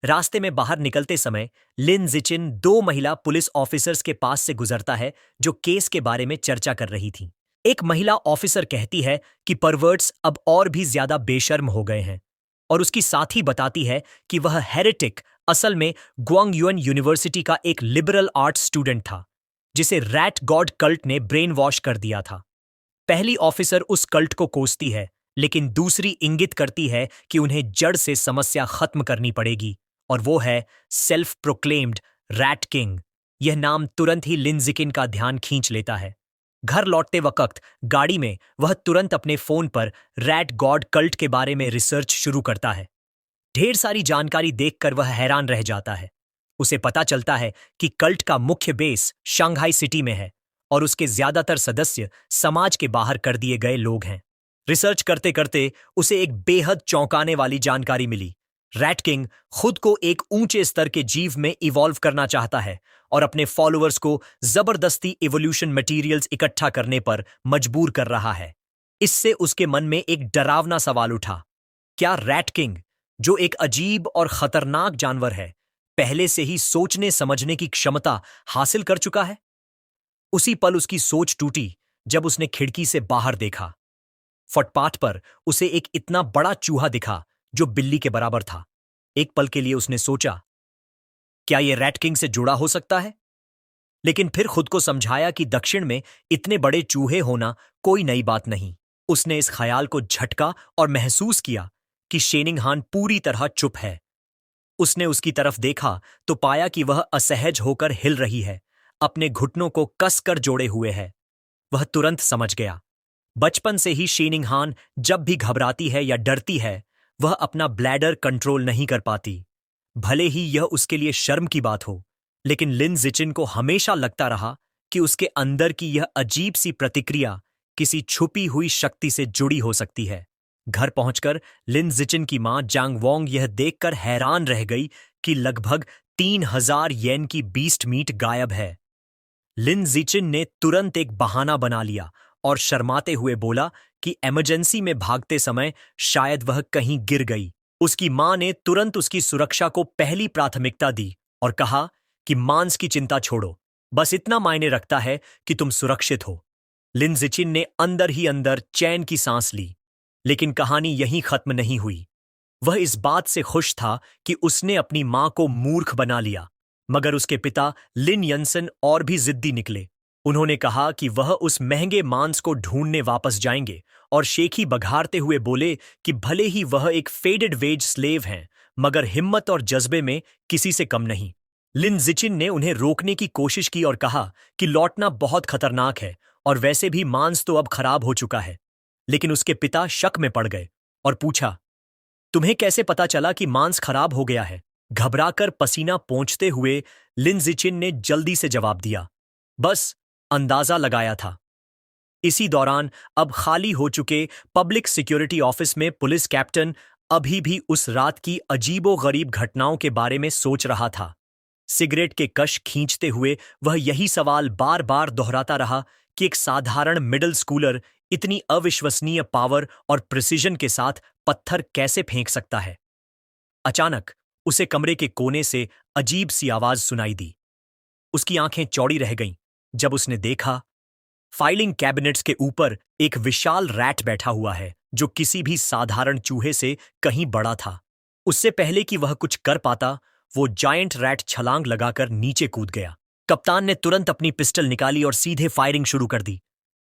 रास्ते में बाहर निकलते समय लिन जिचिन 2 महिला पुलिस ऑफिसर्स के पास से गुजरता है जो केस के बारे में चर्चा कर रही थी। एक महिला ऑफिसर कहती है कि परवर्ट्स अब और भी ज्यादा बेशर्म हो गए हैं, और उसकी साथी बताती है कि वह हेरेटिक असल में ग्वांगयुन यूनिवर्सिटी का एक लिबरल आर्ट्स स्टूडेंट था जिसे रैट गॉड कल्ट ने ब्रेन वॉश कर दिया था। पहली ऑफिसर उस कल्ट को कोसती है, लेकिन दूसरी इंगित करती है कि उन्हें जड़ से समस्या खत्म करनी पड़ेगी, और वो है सेल्फ प्रोक्लेम्ड रैट किंग। यह नाम तुरंत ही लिनजिकिन का ध्यान खींच लेता है। घर लौटते वक्त गाड़ी में वह तुरंत अपने फोन पर रैट गॉड कल्ट के बारे में रिसर्च शुरू करता है। ढेर सारी जानकारी देखकर वह हैरान रह जाता है। उसे पता चलता है कि कल्ट का मुख्य बेस शंघाई सिटी में है और उसके ज्यादातर सदस्य समाज के बाहर कर दिए गए लोग हैं। रिसर्च करते करते उसे एक बेहद चौंकाने वाली जानकारी मिली। रैट किंग खुद को एक ऊंचे स्तर के जीव में इवॉल्व करना चाहता है और अपने फॉलोअर्स को जबरदस्ती इवोल्यूशन मटेरियल्स इकट्ठा करने पर मजबूर कर रहा है। इससे उसके मन में एक डरावना सवाल उठा, क्या रैट किंग, जो एक अजीब और खतरनाक जानवर है, पहले से ही सोचने समझने की क्षमता हासिल कर चुका है? उसी पल उसकी सोच टूटी जब उसने खिड़की से बाहर देखा। फुटपाथ पर उसे एक इतना बड़ा चूहा दिखा जो बिल्ली के बराबर था। एक पल के लिए उसने सोचा, क्या यह रैट किंग से जुड़ा हो सकता है? लेकिन फिर खुद को समझाया कि दक्षिण में इतने बड़े चूहे होना कोई नई बात नहीं। उसने इस ख्याल को झटका और महसूस किया कि शेनिंगहान पूरी तरह चुप है। उसने उसकी तरफ देखा तो पाया कि वह असहज होकर हिल रही है, अपने घुटनों को कसकर जोड़े हुए है। वह तुरंत समझ गया। बचपन से ही शीनिंगहान जब भी घबराती है या डरती है, वह अपना ब्लैडर कंट्रोल नहीं कर पाती। भले ही यह उसके लिए शर्म की बात हो, लेकिन लिन जिचिन को हमेशा लगता रहा कि उसके अंदर की यह अजीब सी प्रतिक्रिया किसी छुपी हुई शक्ति से जुड़ी हो सकती है। घर पहुंचकर लिन जिचिन की मां जांग वोंग यह देखकर हैरान रह गई कि लगभग 3000 येन की बीस्ट मीट गायब है। लिन जिचिन ने तुरंत एक बहाना बना लिया और शर्माते हुए बोला कि इमरजेंसी में भागते समय शायद वह कहीं गिर गई। उसकी मां ने तुरंत उसकी सुरक्षा को पहली प्राथमिकता दी और कहा कि मांस की चिंता छोड़ो, बस इतना मायने रखता है कि तुम सुरक्षित हो। लिन जिचिन ने अंदर ही अंदर चैन की सांस ली, लेकिन कहानी यहीं खत्म नहीं हुई। वह इस बात से खुश था कि उसने अपनी मां को मूर्ख बना लिया, मगर उसके पिता लिन यंसन और भी जिद्दी निकले। उन्होंने कहा कि वह उस महंगे मांस को ढूंढने वापस जाएंगे और शेखी बघारते हुए बोले कि भले ही वह एक फेडेड वेज स्लेव हैं, मगर हिम्मत और जज्बे में किसी से कम नहीं। लिन जिचिन ने उन्हें रोकने की कोशिश की और कहा कि लौटना बहुत खतरनाक है और वैसे भी मांस तो अब खराब हो चुका है। लेकिन उसके पिता शक में पड़ गए और पूछा, तुम्हें कैसे पता चला कि मांस खराब हो गया है? घबराकर पसीना पोंछते हुए लिन जिचिन ने जल्दी से जवाब दिया, बस अंदाजा लगाया था। इसी दौरान अब खाली हो चुके पब्लिक सिक्योरिटी ऑफिस में पुलिस कैप्टन अभी भी उस रात की अजीबोगरीब घटनाओं के बारे में सोच रहा था। सिगरेट के कश खींचते हुए वह यही सवाल बार बार दोहराता रहा कि एक साधारण मिडिल स्कूलर इतनी अविश्वसनीय पावर और प्रिसिजन के साथ पत्थर कैसे फेंक सकता है। अचानक उसे कमरे के कोने से अजीब सी आवाज सुनाई दी। उसकी आंखें चौड़ी रह गईं जब उसने देखा फाइलिंग कैबिनेट्स के ऊपर एक विशाल रैट बैठा हुआ है जो किसी भी साधारण चूहे से कहीं बड़ा था। उससे पहले कि वह कुछ कर पाता, वो जायंट रैट छलांग लगाकर नीचे कूद गया। कप्तान ने तुरंत अपनी पिस्टल निकाली और सीधे फायरिंग शुरू कर दी।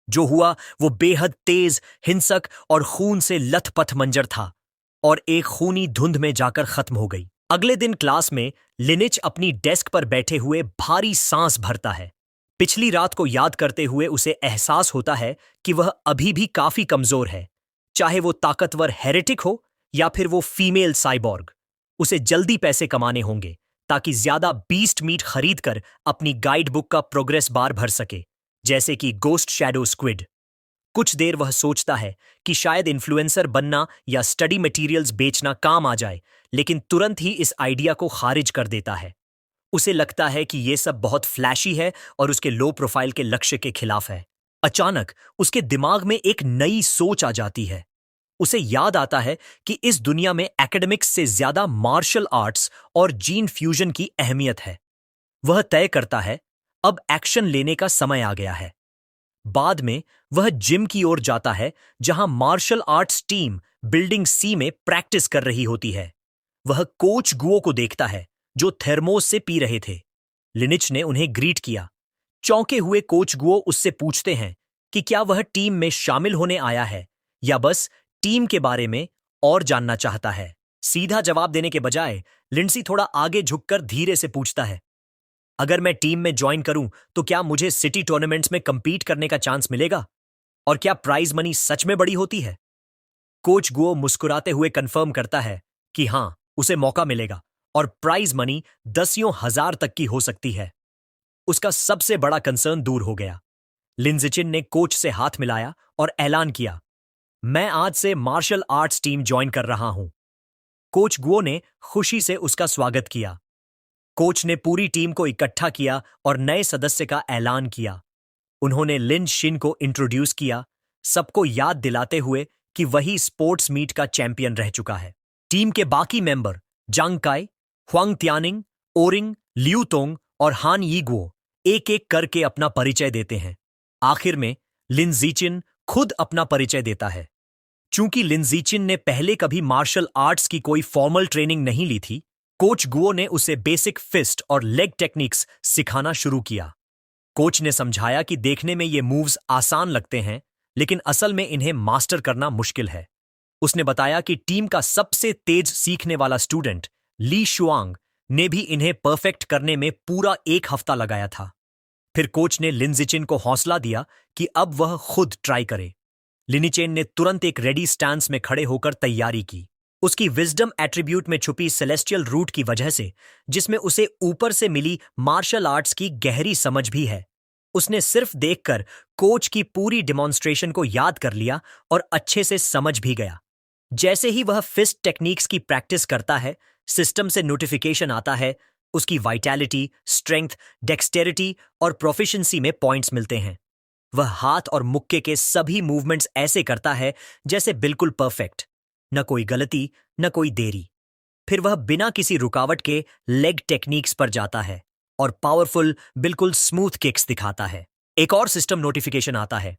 जो हुआ वो बेहद तेज, हिंसक और खून से लथपथ मंजर था और एक खूनी धुंध में जाकर खत्म हो गई। अगले दिन क्लास में लिनिच अपनी डेस्क पर बैठे हुए भारी सांस भरता है। पिछली रात को याद करते हुए उसे एहसास होता है कि वह अभी भी काफी कमजोर है, चाहे वो ताकतवर हेरेटिक हो या फिर वो फीमेल साइबॉर्ग। उसे जल्दी पैसे कमाने होंगे ताकि ज्यादा बीस्ट मीट खरीद कर अपनी गाइड बुक का प्रोग्रेस बार भर सके, जैसे कि गोस्ट शैडो स्क्विड। कुछ देर वह सोचता है कि शायद इन्फ्लुएंसर बनना या स्टडी मटेरियल्स बेचना काम आ जाए, लेकिन तुरंत ही इस आइडिया को खारिज कर देता है। उसे लगता है कि यह सब बहुत फ्लैशी है और उसके लो प्रोफाइल के लक्ष्य के खिलाफ है। अचानक उसके दिमाग में एक नई सोच आ जाती है। उसे याद आता है कि इस दुनिया में एकेडमिक्स से ज्यादा मार्शल आर्ट्स और जीन फ्यूजन की अहमियत है। वह तय करता है अब एक्शन लेने का समय आ गया है। बाद में वह जिम की ओर जाता है जहां मार्शल आर्ट्स टीम बिल्डिंग सी में प्रैक्टिस कर रही होती है। वह कोच गुओ को देखता है जो थर्मोस से पी रहे थे। लिनिच ने उन्हें ग्रीट किया। चौंके हुए कोच गुओ उससे पूछते हैं कि क्या वह टीम में शामिल होने आया है या बस टीम के बारे में और जानना चाहता है। सीधा जवाब देने के बजाय लिंडसी थोड़ा आगे झुककर धीरे से पूछता है, अगर मैं टीम में ज्वाइन करूं तो क्या मुझे सिटी टूर्नामेंट्स में कंपीट करने का चांस मिलेगा? और क्या प्राइज मनी सच में बड़ी होती है? कोच गुओ मुस्कुराते हुए कंफर्म करता है कि हां, उसे मौका मिलेगा और प्राइज मनी दसियों हजार तक की हो सकती है। उसका सबसे बड़ा कंसर्न दूर हो गया। लिन जिचिन ने कोच से हाथ मिलाया और ऐलान किया, मैं आज से मार्शल आर्ट्स टीम ज्वाइन कर रहा हूं। कोच गुओ ने खुशी से उसका स्वागत किया। कोच ने पूरी टीम को इकट्ठा किया और नए सदस्य का ऐलान किया। उन्होंने लिन शिन को इंट्रोड्यूस किया, सबको याद दिलाते हुए कि वही स्पोर्ट्स मीट का चैंपियन रह चुका है। टीम के बाकी मेंबर जांग काई, हुआंग त्यानिंग, ओरिंग, लियू तोंग और हान यीगुओ एक एक करके अपना परिचय देते हैं। आखिर में लिन जिचिन खुद अपना परिचय देता है। चूंकि लिन जिचिन ने पहले कभी मार्शल आर्ट्स की कोई फॉर्मल ट्रेनिंग नहीं ली थी, कोच गुओ ने उसे बेसिक फिस्ट और लेग टेक्निक्स सिखाना शुरू किया। कोच ने समझाया कि देखने में ये मूव्स आसान लगते हैं, लेकिन असल में इन्हें मास्टर करना मुश्किल है। उसने बताया कि टीम का सबसे तेज सीखने वाला स्टूडेंट ली शुआंग ने भी इन्हें परफेक्ट करने में पूरा 1 हफ्ता लगाया था। फिर कोच ने लिनजिचिन को हौसला दिया कि अब वह खुद ट्राई करे। लिनिचेन ने तुरंत एक रेडी स्टांस में खड़े होकर तैयारी की। उसकी विजडम एट्रीब्यूट में छुपी सेलेस्टियल रूट की वजह से, जिसमें उसे ऊपर से मिली मार्शल आर्ट्स की गहरी समझ भी है, उसने सिर्फ देखकर कोच की पूरी डिमॉन्स्ट्रेशन को याद कर लिया और अच्छे से समझ भी गया। जैसे ही वह फिस्ट टेक्निक्स की प्रैक्टिस करता है, सिस्टम से नोटिफिकेशन आता है, उसकी वाइटैलिटी, स्ट्रेंथ, डेक्सटेरिटी और प्रोफिशिएंसी में पॉइंट्स मिलते हैं। वह हाथ और मुक्के के सभी मूवमेंट्स ऐसे करता है जैसे बिल्कुल परफेक्ट, न कोई गलती, न कोई देरी। फिर वह बिना किसी रुकावट के लेग टेक्निक्स पर जाता है और पावरफुल, बिल्कुल स्मूथ किक्स दिखाता है। एक और सिस्टम नोटिफिकेशन आता है।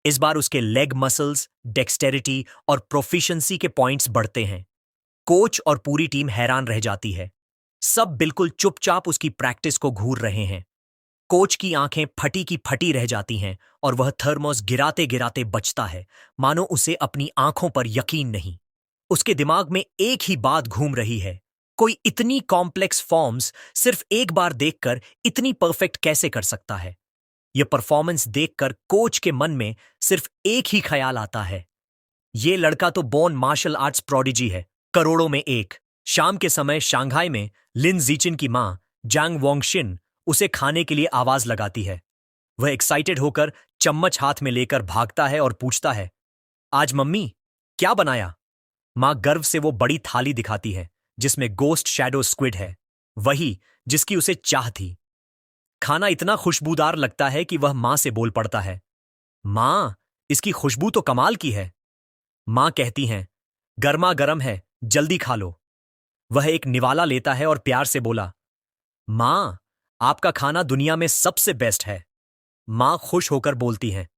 इस बार उसके लेग मसल्स, डेक्सटेरिटी और प्रोफिशिएंसी के पॉइंट्स बढ़ते हैं। कोच और पूरी टीम हैरान रह जाती है। सब बिल्कुल चुपचाप उसकी प्रैक्टिस को घूर रहे हैं। कोच की आंखें फटी की फटी रह जाती हैं और वह थर्मोस गिराते गिराते बचता है, मानो उसे अपनी आंखों पर यकीन नहीं। उसके दिमाग में एक ही बात घूम रही है, कोई इतनी कॉम्प्लेक्स फॉर्म्स सिर्फ एक बार देखकर इतनी परफेक्ट कैसे कर सकता है। यह परफॉर्मेंस देखकर कोच के मन में सिर्फ एक ही ख्याल आता है, ये लड़का तो बोर्न मार्शल आर्ट्स प्रोडिजी है, करोड़ों में एक। शाम के समय शंघाई में लिन जीचिन की मां जांग वोंगशिन उसे खाने के लिए आवाज लगाती है। वह एक्साइटेड होकर चम्मच हाथ में लेकर भागता है और पूछता है, आज मम्मी क्या बनाया? मां गर्व से वो बड़ी थाली दिखाती है जिसमें गोस्ट शैडो स्क्विड है, वही जिसकी उसे चाह थी। खाना इतना खुशबूदार लगता है कि वह मां से बोल पड़ता है, मां, इसकी खुशबू तो कमाल की है। मां कहती हैं, गर्मा गर्म है, जल्दी खा लो। वह एक निवाला लेता है और प्यार से बोला, मां, आपका खाना दुनिया में सबसे बेस्ट है। मां खुश होकर बोलती हैं,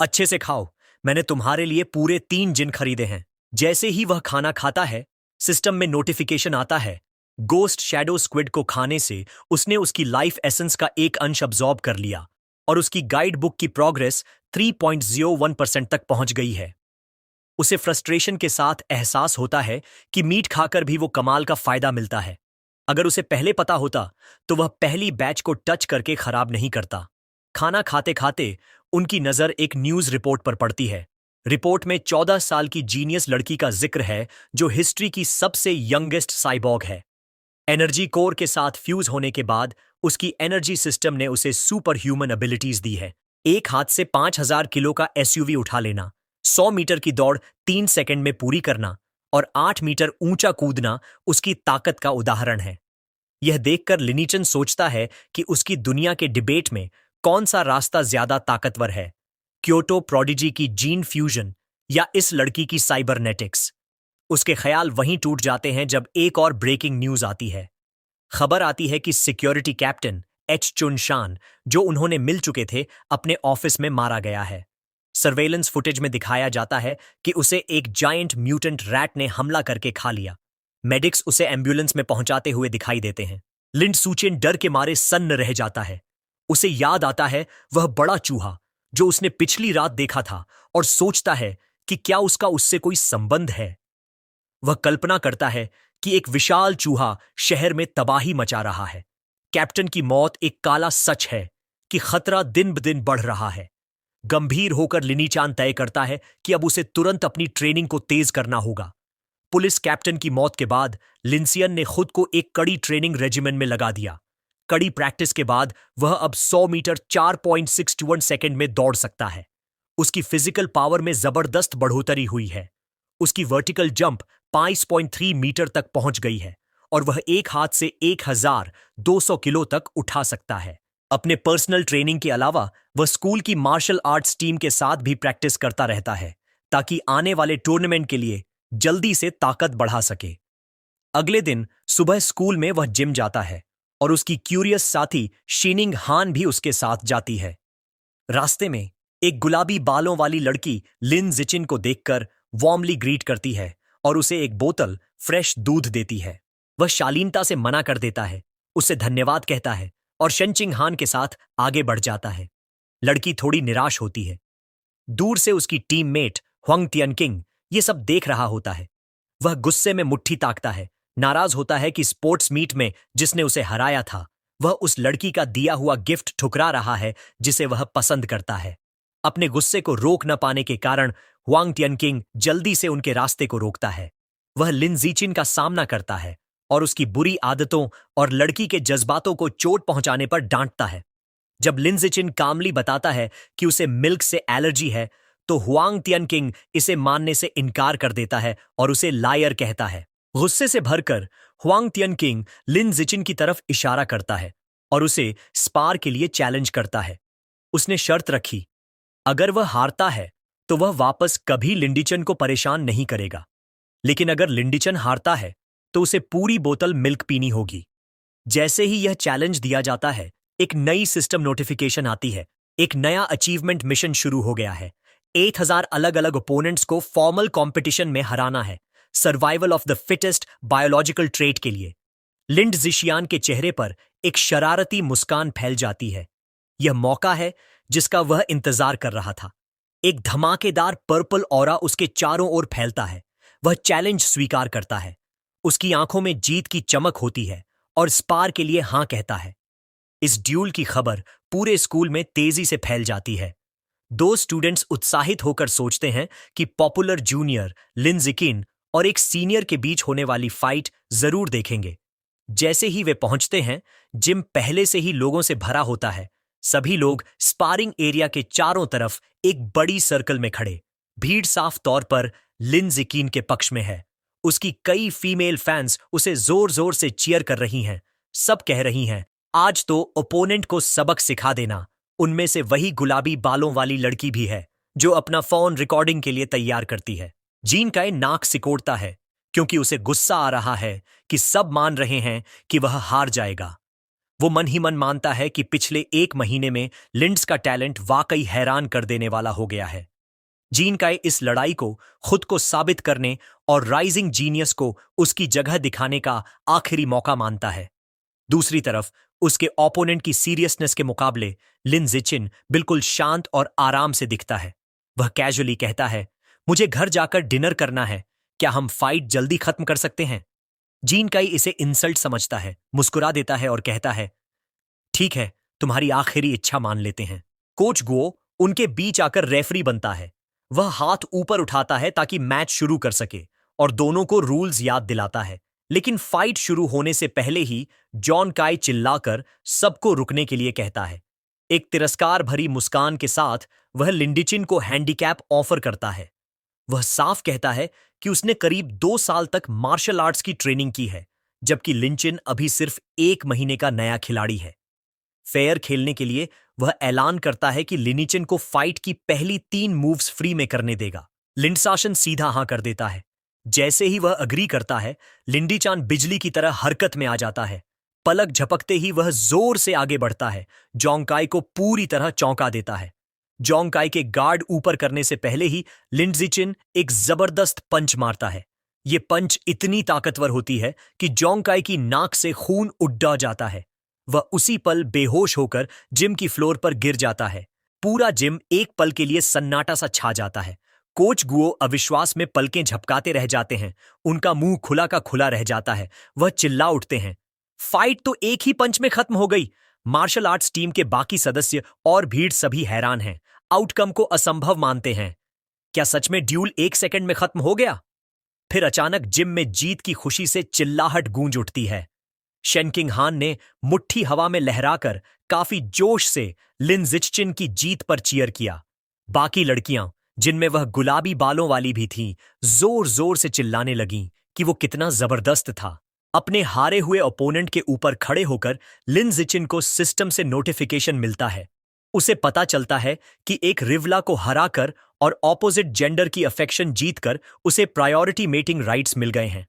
अच्छे से खाओ, मैंने तुम्हारे लिए पूरे 3 जिन खरीदे हैं। जैसे ही वह खाना खाता है, सिस्टम में नोटिफिकेशन आता है, गोस्ट शैडो स्क्विड को खाने से उसने उसकी लाइफ एसेंस का एक अंश अब्सॉर्ब कर लिया और उसकी गाइड बुक की प्रोग्रेस 3.01% तक पहुंच गई है। उसे फ्रस्ट्रेशन के साथ एहसास होता है कि मीट खाकर भी वो कमाल का फायदा मिलता है। अगर उसे पहले पता होता तो वह पहली बैच को टच करके खराब नहीं करता। खाना खाते खाते उनकी नजर एक न्यूज रिपोर्ट पर पड़ती है। रिपोर्ट में 14 साल की जीनियस लड़की का जिक्र है जो हिस्ट्री की सबसे यंगेस्ट साइबॉग है। एनर्जी कोर के साथ फ्यूज होने के बाद उसकी एनर्जी सिस्टम ने उसे सुपर ह्यूमन एबिलिटीज दी है। एक हाथ से 5000 किलो का एसयूवी उठा लेना, 100 मीटर की दौड़ 3 सेकंड में पूरी करना और 8 मीटर ऊंचा कूदना उसकी ताकत का उदाहरण है। यह देखकर लिनिचन सोचता है कि उसकी दुनिया के डिबेट में कौन सा रास्ता ज्यादा ताकतवर है, क्योटो प्रोडिजी की जीन फ्यूजन या इस लड़की की साइबरनेटिक्स। उसके ख्याल वहीं टूट जाते हैं जब एक और ब्रेकिंग न्यूज आती है। खबर आती है कि सिक्योरिटी कैप्टन एच चुन शान, जो उन्होंने मिल चुके थे, अपने ऑफिस में मारा गया है। सर्वेलेंस फुटेज में दिखाया जाता है कि उसे एक जायंट म्यूटेंट रैट ने हमला करके खा लिया। मेडिक्स उसे एम्बुलेंस में पहुंचाते हुए दिखाई देते हैं। लिंड सूचेन डर के मारे सन्न रह जाता है। उसे याद आता है वह बड़ा चूहा जो उसने पिछली रात देखा था और सोचता है कि क्या उसका उससे कोई संबंध है। वह कल्पना करता है कि एक विशाल चूहा शहर में तबाही मचा रहा है। कैप्टन की मौत एक काला सच है कि खतरा दिन ब दिन बढ़ रहा है। गंभीर होकर लिनीचान तय करता है कि अब उसे तुरंत अपनी ट्रेनिंग को तेज करना होगा। पुलिस कैप्टन की मौत के बाद लिंसियन ने खुद को एक कड़ी ट्रेनिंग रेजिमेंट में लगा दिया। कड़ी प्रैक्टिस के बाद वह अब 100 मीटर 4.61 सेकंड में दौड़ सकता है। उसकी फिजिकल पावर में जबरदस्त बढ़ोतरी हुई है। उसकी वर्टिकल जंप 5.3 मीटर तक पहुंच गई है और वह एक हाथ से 1200 किलो तक उठा सकता है। अपने पर्सनल ट्रेनिंग के अलावा वह स्कूल की मार्शल आर्ट्स टीम के साथ भी प्रैक्टिस करता रहता है ताकि आने वाले टूर्नामेंट के लिए जल्दी से ताकत बढ़ा सके। अगले दिन सुबह स्कूल में वह जिम जाता है और उसकी क्यूरियस साथी शीनिंग हान भी उसके साथ जाती है। रास्ते में एक गुलाबी बालों वाली लड़की लिन जिचिन को देखकर वार्मली ग्रीट करती है और उसे एक बोतल फ्रेश दूध देती है। वह शालीनता से मना कर देता है, उससे धन्यवाद कहता है और शेनचिंग हान के साथ आगे बढ़ जाता है। लड़की थोड़ी निराश होती है। दूर से उसकी टीममेट हुआंग तियनकिंग ये सब देख रहा होता है। वह गुस्से में मुट्ठी ताकता है, नाराज होता है कि स्पोर्ट्स मीट में जिसने उसे हराया था वह उस लड़की का दिया हुआ गिफ्ट ठुकरा रहा है जिसे वह पसंद करता है। अपने गुस्से को रोक न पाने के कारण हुआंग टियनकिंग जल्दी से उनके रास्ते को रोकता है। वह लिन जीचिन का सामना करता है और उसकी बुरी आदतों और लड़की के जज्बातों को चोट पहुंचाने पर डांटता है। जब लिन जीचिन कामली बताता है कि उसे मिल्क से एलर्जी है तो हुआंग टियनकिंग इसे मानने से इनकार कर देता है और उसे लायर कहता है। गुस्से से भरकर हुआंग टियनकिंग लिन जीचिन की तरफ इशारा करता है और उसे स्पार के लिए चैलेंज करता है। उसने शर्त रखी, अगर वह हारता है तो वह वापस कभी लिंडीचन को परेशान नहीं करेगा, लेकिन अगर लिंडीचन हारता है तो उसे पूरी बोतल मिल्क पीनी होगी। जैसे ही यह चैलेंज दिया जाता है एक नई सिस्टम नोटिफिकेशन आती है। एक नया अचीवमेंट मिशन शुरू हो गया है। 1000 अलग अलग ओपोनेंट्स को फॉर्मल कंपटीशन में हराना है, survival of the fittest biological trait के लिए। लिंड जिशियान के चेहरे पर एक शरारती मुस्कान फैल जाती है। यह मौका है जिसका वह इंतजार कर रहा था। एक धमाकेदार पर्पल ऑरा उसके चारों ओर फैलता है। वह चैलेंज स्वीकार करता है। उसकी आंखों में जीत की चमक होती है और स्पार के लिए हां कहता है। इस ड्यूल की खबर पूरे स्कूल में तेजी से फैल जाती है। 2 स्टूडेंट्स उत्साहित होकर सोचते हैं कि पॉपुलर जूनियर लिन जिकिन और एक सीनियर के बीच होने वाली फाइट जरूर देखेंगे। जैसे ही वे पहुंचते हैं, जिम पहले से ही लोगों से भरा होता है। सभी लोग स्पारिंग एरिया के चारों तरफ एक बड़ी सर्कल में खड़े। भीड़ साफ तौर पर लिन जिकिन के पक्ष में है। उसकी कई फीमेल फैंस उसे जोर जोर से चीयर कर रही हैं। सब कह रही हैं, आज तो ओपोनेंट को सबक सिखा देना। उनमें से वही गुलाबी बालों वाली लड़की भी है जो अपना फोन रिकॉर्डिंग के लिए तैयार करती है। जीन काई नाक सिकोड़ता है क्योंकि उसे गुस्सा आ रहा है कि सब मान रहे हैं कि वह हार जाएगा। वो मन ही मन मानता है कि पिछले 1 महीने में लिंड्स का टैलेंट वाकई हैरान कर देने वाला हो गया है। जीन काई इस लड़ाई को खुद को साबित करने और राइजिंग जीनियस को उसकी जगह दिखाने का आखिरी मौका मानता है। दूसरी तरफ उसके ओपोनेंट की सीरियसनेस के मुकाबले लिन जिचिन बिल्कुल शांत और आराम से दिखता है। वह कैजुअली कहता है, मुझे घर जाकर डिनर करना है, क्या हम फाइट जल्दी खत्म कर सकते हैं? जीन काई इसे इंसल्ट समझता है, मुस्कुरा देता है और कहता है, ठीक है, तुम्हारी आखिरी इच्छा मान लेते हैं। कोच गुओ उनके बीच आकर रेफरी बनता है। वह हाथ ऊपर उठाता है ताकि मैच शुरू कर सके और दोनों को रूल्स याद दिलाता है। लेकिन फाइट शुरू होने से पहले ही जॉन काई चिल्लाकर सबको रुकने के लिए कहता है। एक तिरस्कार भरी मुस्कान के साथ वह लिंडीचिन को हैंडीकैप ऑफर करता है। वह साफ कहता है कि उसने करीब 2 साल तक मार्शल आर्ट्स की ट्रेनिंग की है, जबकि लिंचिन अभी सिर्फ 1 महीने का नया खिलाड़ी है। फेयर खेलने के लिए वह ऐलान करता है कि लिनिचिन को फाइट की पहली 3 मूव्स फ्री में करने देगा। लिंडसाशन सीधा हां कर देता है। जैसे ही वह अग्री करता है, लिंडीचान बिजली की तरह हरकत में आ जाता है। पलक झपकते ही वह जोर से आगे बढ़ता है, जोंगकाई को पूरी तरह चौंका देता है। जोंगकाई के गार्ड ऊपर करने से पहले ही लिंडजिचिन एक जबरदस्त पंच मारता है। ये पंच इतनी ताकतवर होती है कि जोंगकाई की नाक से खून उड्डा जाता है। वह उसी पल बेहोश होकर जिम की फ्लोर पर गिर जाता है। पूरा जिम एक पल के लिए सन्नाटा सा छा जाता है। कोच गुओ अविश्वास में पलकें झपकाते रह जाते हैं। उनका मुंह खुला का खुला रह जाता है। वह चिल्ला उठते हैं, फाइट तो एक ही पंच में खत्म हो गई। मार्शल आर्ट्स टीम के बाकी सदस्य और भीड़ सभी हैरान हैं, आउटकम को असंभव मानते हैं। क्या सच में ड्यूल 1 सेकंड में खत्म हो गया? फिर अचानक जिम में जीत की खुशी से चिल्लाहट गूंज उठती है। शेनकिंग हान ने मुट्ठी हवा में लहराकर काफी जोश से लिन जिचिन की जीत पर चीयर किया। बाकी लड़कियां, जिनमें वह गुलाबी बालों वाली भी थीं, जोर जोर से चिल्लाने लगीं कि वो कितना जबरदस्त था। अपने हारे हुए ओपोनेंट के ऊपर खड़े होकर लिन जिचिन को सिस्टम से नोटिफिकेशन मिलता है। उसे पता चलता है कि एक रिवला को हराकर और ऑपोजिट जेंडर की अफेक्शन जीतकर उसे प्रायोरिटी मेटिंग राइट्स मिल गए हैं।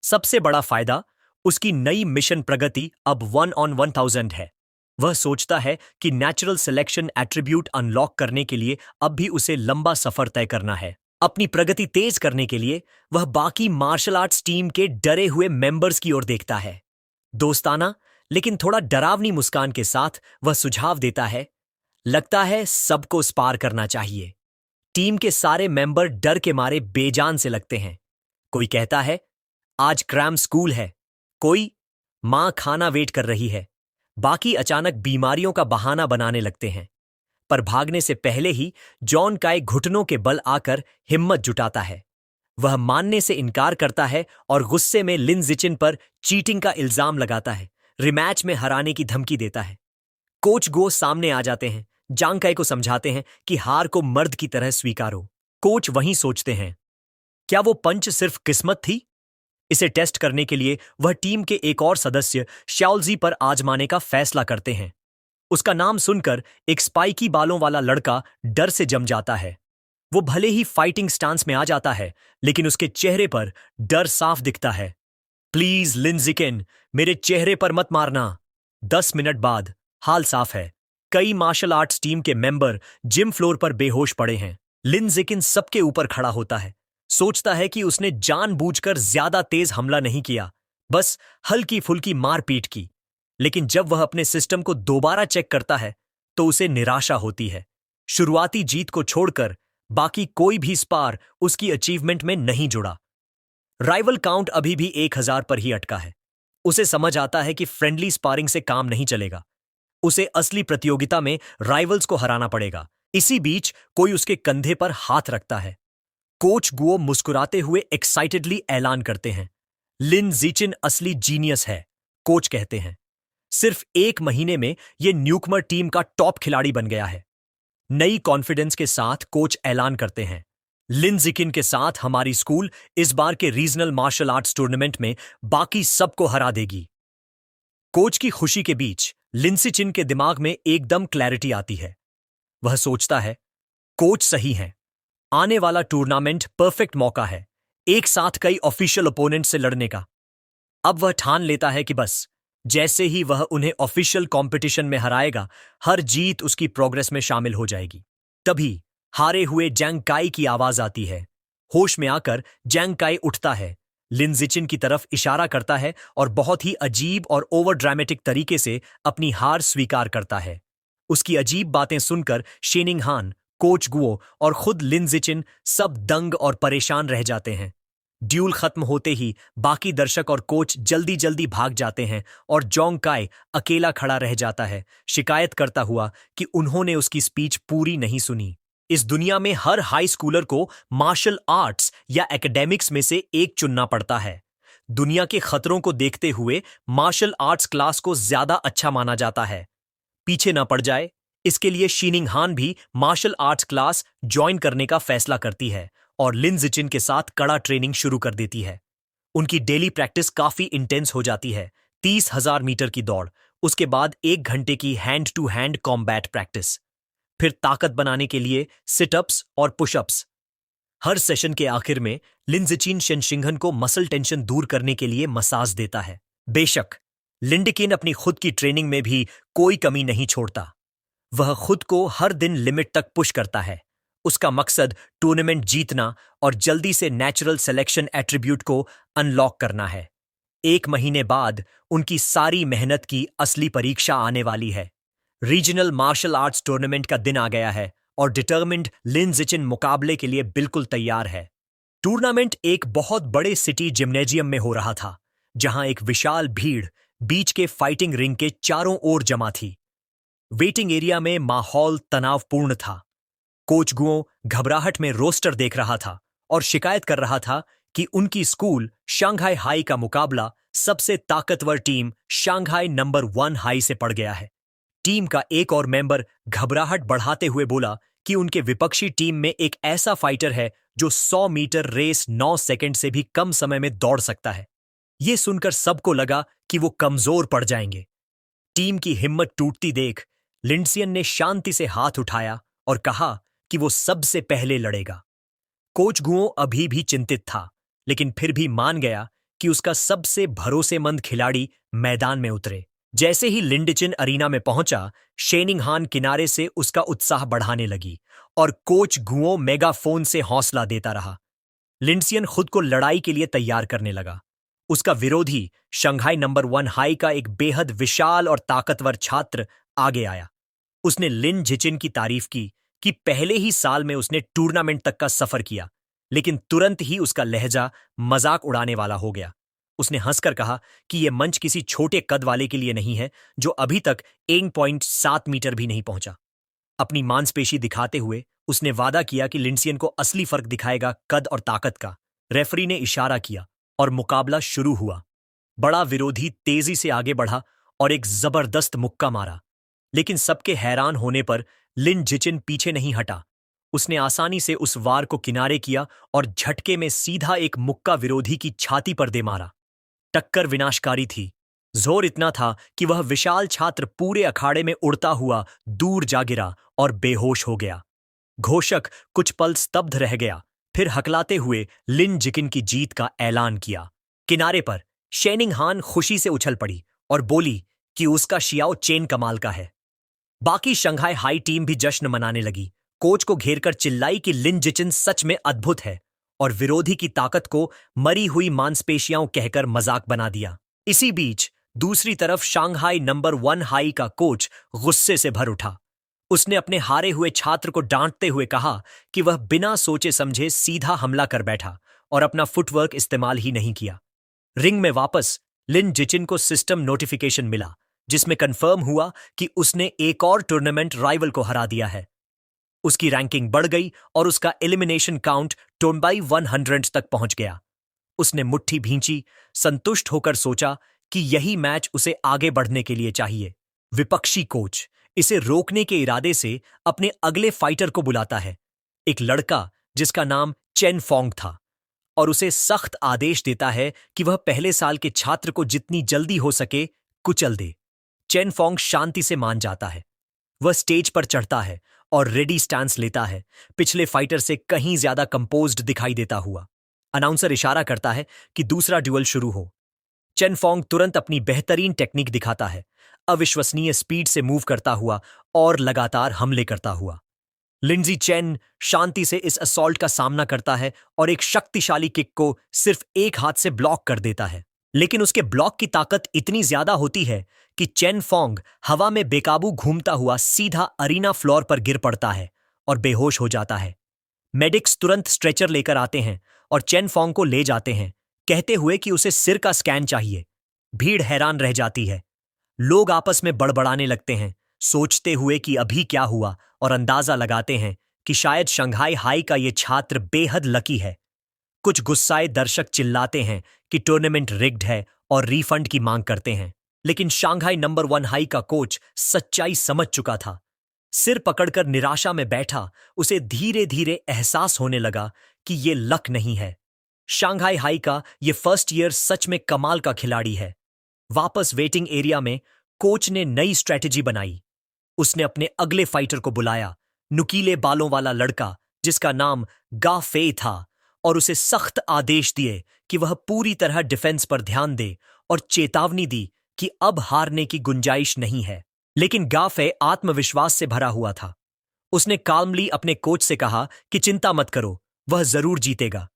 सबसे बड़ा फायदा, उसकी नई मिशन प्रगति अब 1 on 1000 है। वह सोचता है कि नेचुरल सिलेक्शन एट्रीब्यूट अनलॉक करने के लिए अब भी उसे लंबा सफर तय करना है। अपनी प्रगति तेज करने के लिए वह बाकी मार्शल आर्ट्स टीम के डरे हुए मेंबर्स की ओर देखता है। दोस्ताना लेकिन थोड़ा डरावनी मुस्कान के साथ वह सुझाव देता है, लगता है सबको स्पार करना चाहिए। टीम के सारे मेंबर डर के मारे बेजान से लगते हैं। कोई कहता है, आज क्रैम स्कूल है, कोई? माँ खाना वेट कर रही है। बाकी अचानक बीमारियों का बहाना बनाने लगते हैं। पर भागने से पहले ही जॉन काय घुटनों के बल आकर हिम्मत जुटाता है। वह मानने से इनकार करता है और गुस्से में लिन जिचिन पर चीटिंग का इल्जाम लगाता है, रिमैच में हराने की धमकी देता है। कोच गो सामने आ जाते हैं, जांग काय को समझाते हैं कि हार को मर्द की तरह स्वीकारो। कोच वहीं सोचते हैं, क्या वो पंच सिर्फ किस्मत थी? इसे टेस्ट करने के लिए वह टीम के एक और सदस्य शाओलजी पर आजमाने का फैसला करते हैं। उसका नाम सुनकर एक स्पाइकी बालों वाला लड़का डर से जम जाता है। वो भले ही फाइटिंग स्टांस में आ जाता है, लेकिन उसके चेहरे पर डर साफ दिखता है। प्लीज लिन जिकिन, मेरे चेहरे पर मत मारना। 10 मिनट बाद हाल साफ है। कई मार्शल आर्ट्स टीम के मेंबर जिम फ्लोर पर बेहोश पड़े हैं। लिन जिकिन सबके ऊपर खड़ा होता है, सोचता है कि उसने जानबूझकर ज्यादा तेज हमला नहीं किया, बस हल्की फुल्की मारपीट की। लेकिन जब वह अपने सिस्टम को दोबारा चेक करता है तो उसे निराशा होती है। शुरुआती जीत को छोड़कर बाकी कोई भी स्पार उसकी अचीवमेंट में नहीं जुड़ा। राइवल काउंट अभी भी 1000 पर ही अटका है। उसे समझ आता है कि फ्रेंडली स्पारिंग से काम नहीं चलेगा। उसे असली प्रतियोगिता में राइवल्स को हराना पड़ेगा। इसी बीच कोई उसके कंधे पर हाथ रखता है। कोच गुओ मुस्कुराते हुए एक्साइटेडली ऐलान करते हैं, लिन जिचिन असली जीनियस है। कोच कहते हैं, सिर्फ 1 महीने में यह न्यूकमर टीम का टॉप खिलाड़ी बन गया है। नई कॉन्फिडेंस के साथ कोच ऐलान करते हैं, लिन जिकिन के साथ हमारी स्कूल इस बार के रीजनल मार्शल आर्ट्स टूर्नामेंट में बाकी सबको हरा देगी। कोच की खुशी के बीच लिनसिचिन के दिमाग में एकदम क्लैरिटी आती है। वह सोचता है, कोच सही हैं। आने वाला टूर्नामेंट परफेक्ट मौका है, एक साथ कई ऑफिशियल ओपोनेंट से लड़ने का। अब वह ठान लेता है कि बस जैसे ही वह उन्हें ऑफिशियल कंपटीशन में हराएगा, हर जीत उसकी प्रोग्रेस में शामिल हो जाएगी। तभी हारे हुए जैंग काई की आवाज आती है। होश में आकर जैंग काई उठता है, लिन जिचिन की तरफ इशारा करता है और बहुत ही अजीब और ओवर ड्रामेटिक तरीके से अपनी हार स्वीकार करता है। उसकी अजीब बातें सुनकर शेनिंग हान, कोच गुओ और खुद लिन जिचिन सब दंग और परेशान रह जाते हैं। ड्यूल खत्म होते ही बाकी दर्शक और कोच जल्दी जल्दी भाग जाते हैं और जोंग काय अकेला खड़ा रह जाता है, शिकायत करता हुआ कि उन्होंने उसकी स्पीच पूरी नहीं सुनी। इस दुनिया में हर हाई स्कूलर को मार्शल आर्ट्स या एकेडमिक्स में से एक चुनना पड़ता है। दुनिया के खतरों को देखते हुए मार्शल आर्ट्स क्लास को ज्यादा अच्छा माना जाता है। पीछे न पड़ जाए, इसके लिए शीनिंग हान भी मार्शल आर्ट्स क्लास ज्वाइन करने का फैसला करती है और लिन जिचिन के साथ कड़ा ट्रेनिंग शुरू कर देती है। उनकी डेली प्रैक्टिस काफी इंटेंस हो जाती है। 30,000 मीटर की दौड़, उसके बाद 1 घंटे की hand to hand combat practice, फिर ताकत बनाने के लिए सिटअप्स और पुशअप्स। हर सेशन के आखिर में लिन जिचिन शेनशिंगहन को मसल टेंशन दूर करने के लिए मसाज देता है। बेशक लिंडिकिन अपनी खुद की ट्रेनिंग में भी कोई कमी नहीं छोड़ता। वह खुद को हर दिन लिमिट तक पुश करता है। उसका मकसद टूर्नामेंट जीतना और जल्दी से नेचुरल सिलेक्शन एट्रीब्यूट को अनलॉक करना है। 1 महीने बाद उनकी सारी मेहनत की असली परीक्षा आने वाली है। रीजनल मार्शल आर्ट्स टूर्नामेंट का दिन आ गया है और डिटर्मिन्ड लिन जिचिन मुकाबले के लिए बिल्कुल तैयार है। टूर्नामेंट एक बहुत बड़े सिटी जिम्नेजियम में हो रहा था, जहां एक विशाल भीड़ बीच के फाइटिंग रिंग के चारों ओर जमा थी। वेटिंग एरिया में माहौल तनावपूर्ण था। कोच गुओ घबराहट में रोस्टर देख रहा था और शिकायत कर रहा था कि उनकी स्कूल शंघाई हाई का मुकाबला सबसे ताकतवर टीम शंघाई नंबर 1 हाई से पड़ गया है। टीम का एक और मेंबर घबराहट बढ़ाते हुए बोला कि उनके विपक्षी टीम में एक ऐसा फाइटर है जो 100 मीटर रेस 9 सेकंड से भी कम समय में दौड़ सकता है। यह सुनकर सबको लगा कि वो कमजोर पड़ जाएंगे। टीम की हिम्मत टूटती देख लिंडसियन ने शांति से हाथ उठाया और कहा कि वो सबसे पहले लड़ेगा। कोच गुओ अभी भी चिंतित था, लेकिन फिर भी मान गया कि उसका सबसे भरोसेमंद खिलाड़ी मैदान में उतरे। जैसे ही लिंडचिन अरीना में पहुंचा, शेनिंग हान किनारे से उसका उत्साह बढ़ाने लगी और कोच गुओ मेगाफोन से हौसला देता रहा। लिंडसियन खुद को लड़ाई के लिए तैयार करने लगा। उसका विरोधी शंघाई नंबर 1 हाई का एक बेहद विशाल और ताकतवर छात्र आगे आया। उसने लिन जिचिन की तारीफ की कि पहले ही साल में उसने टूर्नामेंट तक का सफर किया, लेकिन तुरंत ही उसका लहजा मजाक उड़ाने वाला हो गया। उसने हंसकर कहा कि यह मंच किसी छोटे कद वाले के लिए नहीं है जो अभी तक 1.7 मीटर भी नहीं पहुंचा। अपनी मांसपेशी दिखाते हुए उसने वादा किया कि लिंडसियन को असली फर्क दिखाएगा कद और ताकत का। रेफरी ने इशारा किया और मुकाबला शुरू हुआ। बड़ा विरोधी तेजी से आगे बढ़ा और एक जबरदस्त मुक्का मारा, लेकिन सबके हैरान होने पर लिन जिचिन पीछे नहीं हटा। उसने आसानी से उस वार को किनारे किया और झटके में सीधा एक मुक्का विरोधी की छाती पर दे मारा। टक्कर विनाशकारी थी। जोर इतना था कि वह विशाल छात्र पूरे अखाड़े में उड़ता हुआ दूर जा गिरा और बेहोश हो गया। घोषक कुछ पल स्तब्ध रह गया, फिर हकलाते हुए लिन जिकिन की जीत का ऐलान किया। किनारे पर शेनिंग हान खुशी से उछल पड़ी और बोली कि उसका शियाओ चेन कमाल का है। बाकी शंघाई हाई टीम भी जश्न मनाने लगी। कोच को घेरकर चिल्लाई कि लिन जिचिन सच में अद्भुत है और विरोधी की ताकत को मरी हुई मांसपेशियां कहकर मजाक बना दिया। इसी बीच दूसरी तरफ शांघाई नंबर 1 हाई का कोच गुस्से से भर उठा। उसने अपने हारे हुए छात्र को डांटते हुए कहा कि वह बिना सोचे समझे सीधा हमला कर बैठा और अपना फुटवर्क इस्तेमाल ही नहीं किया। रिंग में वापस लिन जिचिन को सिस्टम नोटिफिकेशन मिला जिसमें कंफर्म हुआ कि उसने एक और टूर्नामेंट राइवल को हरा दिया है। उसकी रैंकिंग बढ़ गई और उसका एलिमिनेशन काउंट टोनबाई 100 तक पहुंच गया। उसने मुट्ठी भींची, संतुष्ट होकर सोचा कि यही मैच उसे आगे बढ़ने के लिए चाहिए। विपक्षी कोच इसे रोकने के इरादे से अपने अगले फाइटर को बुलाता है, एक लड़का जिसका नाम चेन फोंग था, और उसे सख्त आदेश देता है कि वह पहले साल के छात्र को जितनी जल्दी हो सके कुचल दे। चेन फोंग शांति से मान जाता है। वह स्टेज पर चढ़ता है और रेडी स्टैंस लेता है, पिछले फाइटर से कहीं ज्यादा कंपोज्ड दिखाई देता हुआ। अनाउंसर इशारा करता है कि दूसरा ड्यूअल शुरू हो। चेन फोंग तुरंत अपनी बेहतरीन टेक्निक दिखाता है, अविश्वसनीय स्पीड से मूव करता हुआ और लगातार हमले करता हुआ। लिंडजी चेन शांति से इस असॉल्ट का सामना करता है और एक शक्तिशाली किक को सिर्फ एक हाथ से ब्लॉक कर देता है, लेकिन उसके ब्लॉक की ताकत इतनी ज्यादा होती है कि चेन फोंग हवा में बेकाबू घूमता हुआ सीधा अरीना फ्लोर पर गिर पड़ता है और बेहोश हो जाता है। मेडिक्स तुरंत स्ट्रेचर लेकर आते हैं और चेन फोंग को ले जाते हैं, कहते हुए कि उसे सिर का स्कैन चाहिए। भीड़ हैरान रह जाती है। लोग आपस में बड़बड़ाने लगते हैं, सोचते हुए कि अभी क्या हुआ, और अंदाजा लगाते हैं कि शायद शंघाई हाई का ये छात्र बेहद लकी है। कुछ गुस्साए दर्शक चिल्लाते हैं कि टूर्नामेंट रिग्ड है और रिफंड की मांग करते हैं, लेकिन शांघाई नंबर 1 हाई का कोच सच्चाई समझ चुका था। सिर पकड़कर निराशा में बैठा उसे धीरे धीरे एहसास होने लगा कि ये लक नहीं है। शांघाई हाई का ये फर्स्ट ईयर सच में कमाल का खिलाड़ी है। वापस वेटिंग एरिया में कोच ने नई स्ट्रेटेजी बनाई। उसने अपने अगले फाइटर को बुलाया, नुकीले बालों वाला लड़का जिसका नाम गा फे था, और उसे सख्त आदेश दिए कि वह पूरी तरह डिफेंस पर ध्यान दे और चेतावनी दी कि अब हारने की गुंजाइश नहीं है। लेकिन गा फे आत्मविश्वास से भरा हुआ था। उसने काल्मली अपने कोच से कहा कि चिंता मत करो, वह जरूर जीतेगा।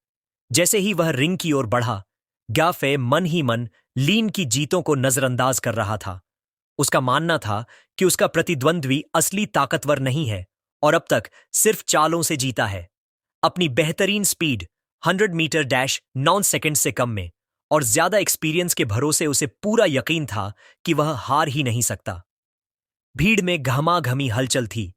जैसे ही वह रिंग की ओर बढ़ा, गा फे मन ही मन लीन की जीतों को नजरअंदाज कर रहा था। उसका मानना था कि उसका प्रतिद्वंद्वी असली ताकतवर नहीं है और अब तक सिर्फ चालों से जीता है। अपनी बेहतरीन स्पीड 100 मीटर डैश 9 सेकंड से कम में और ज्यादा एक्सपीरियंस के भरोसे उसे पूरा यकीन था कि वह हार ही नहीं सकता। भीड़ में घमाघमी हलचल थी।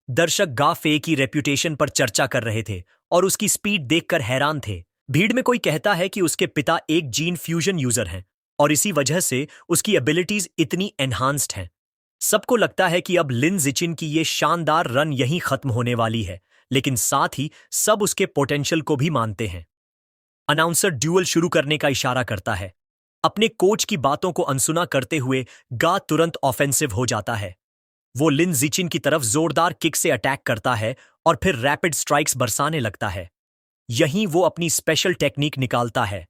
दर्शक गा फे की रेप्यूटेशन पर चर्चा कर रहे थे और उसकी स्पीड देखकर हैरान थे। भीड़ में कोई कहता है कि उसके पिता एक जीन फ्यूजन यूजर हैं और इसी वजह से उसकी एबिलिटीज इतनी एनहांस्ड हैं। सबको लगता है कि अब लिन जिचिन की ये शानदार रन यहीं खत्म होने वाली है, लेकिन साथ ही सब उसके पोटेंशियल को भी मानते हैं। अनाउंसर ड्यूअल शुरू करने का इशारा करता है। अपने कोच की बातों को अनसुना करते हुए गा तुरंत ऑफेंसिव हो जाता है। वो लिन जिचिन की तरफ जोरदार किक से अटैक करता है और फिर रैपिड स्ट्राइक्स बरसाने लगता है। यहीं वो अपनी स्पेशल टेक्निक निकालता है,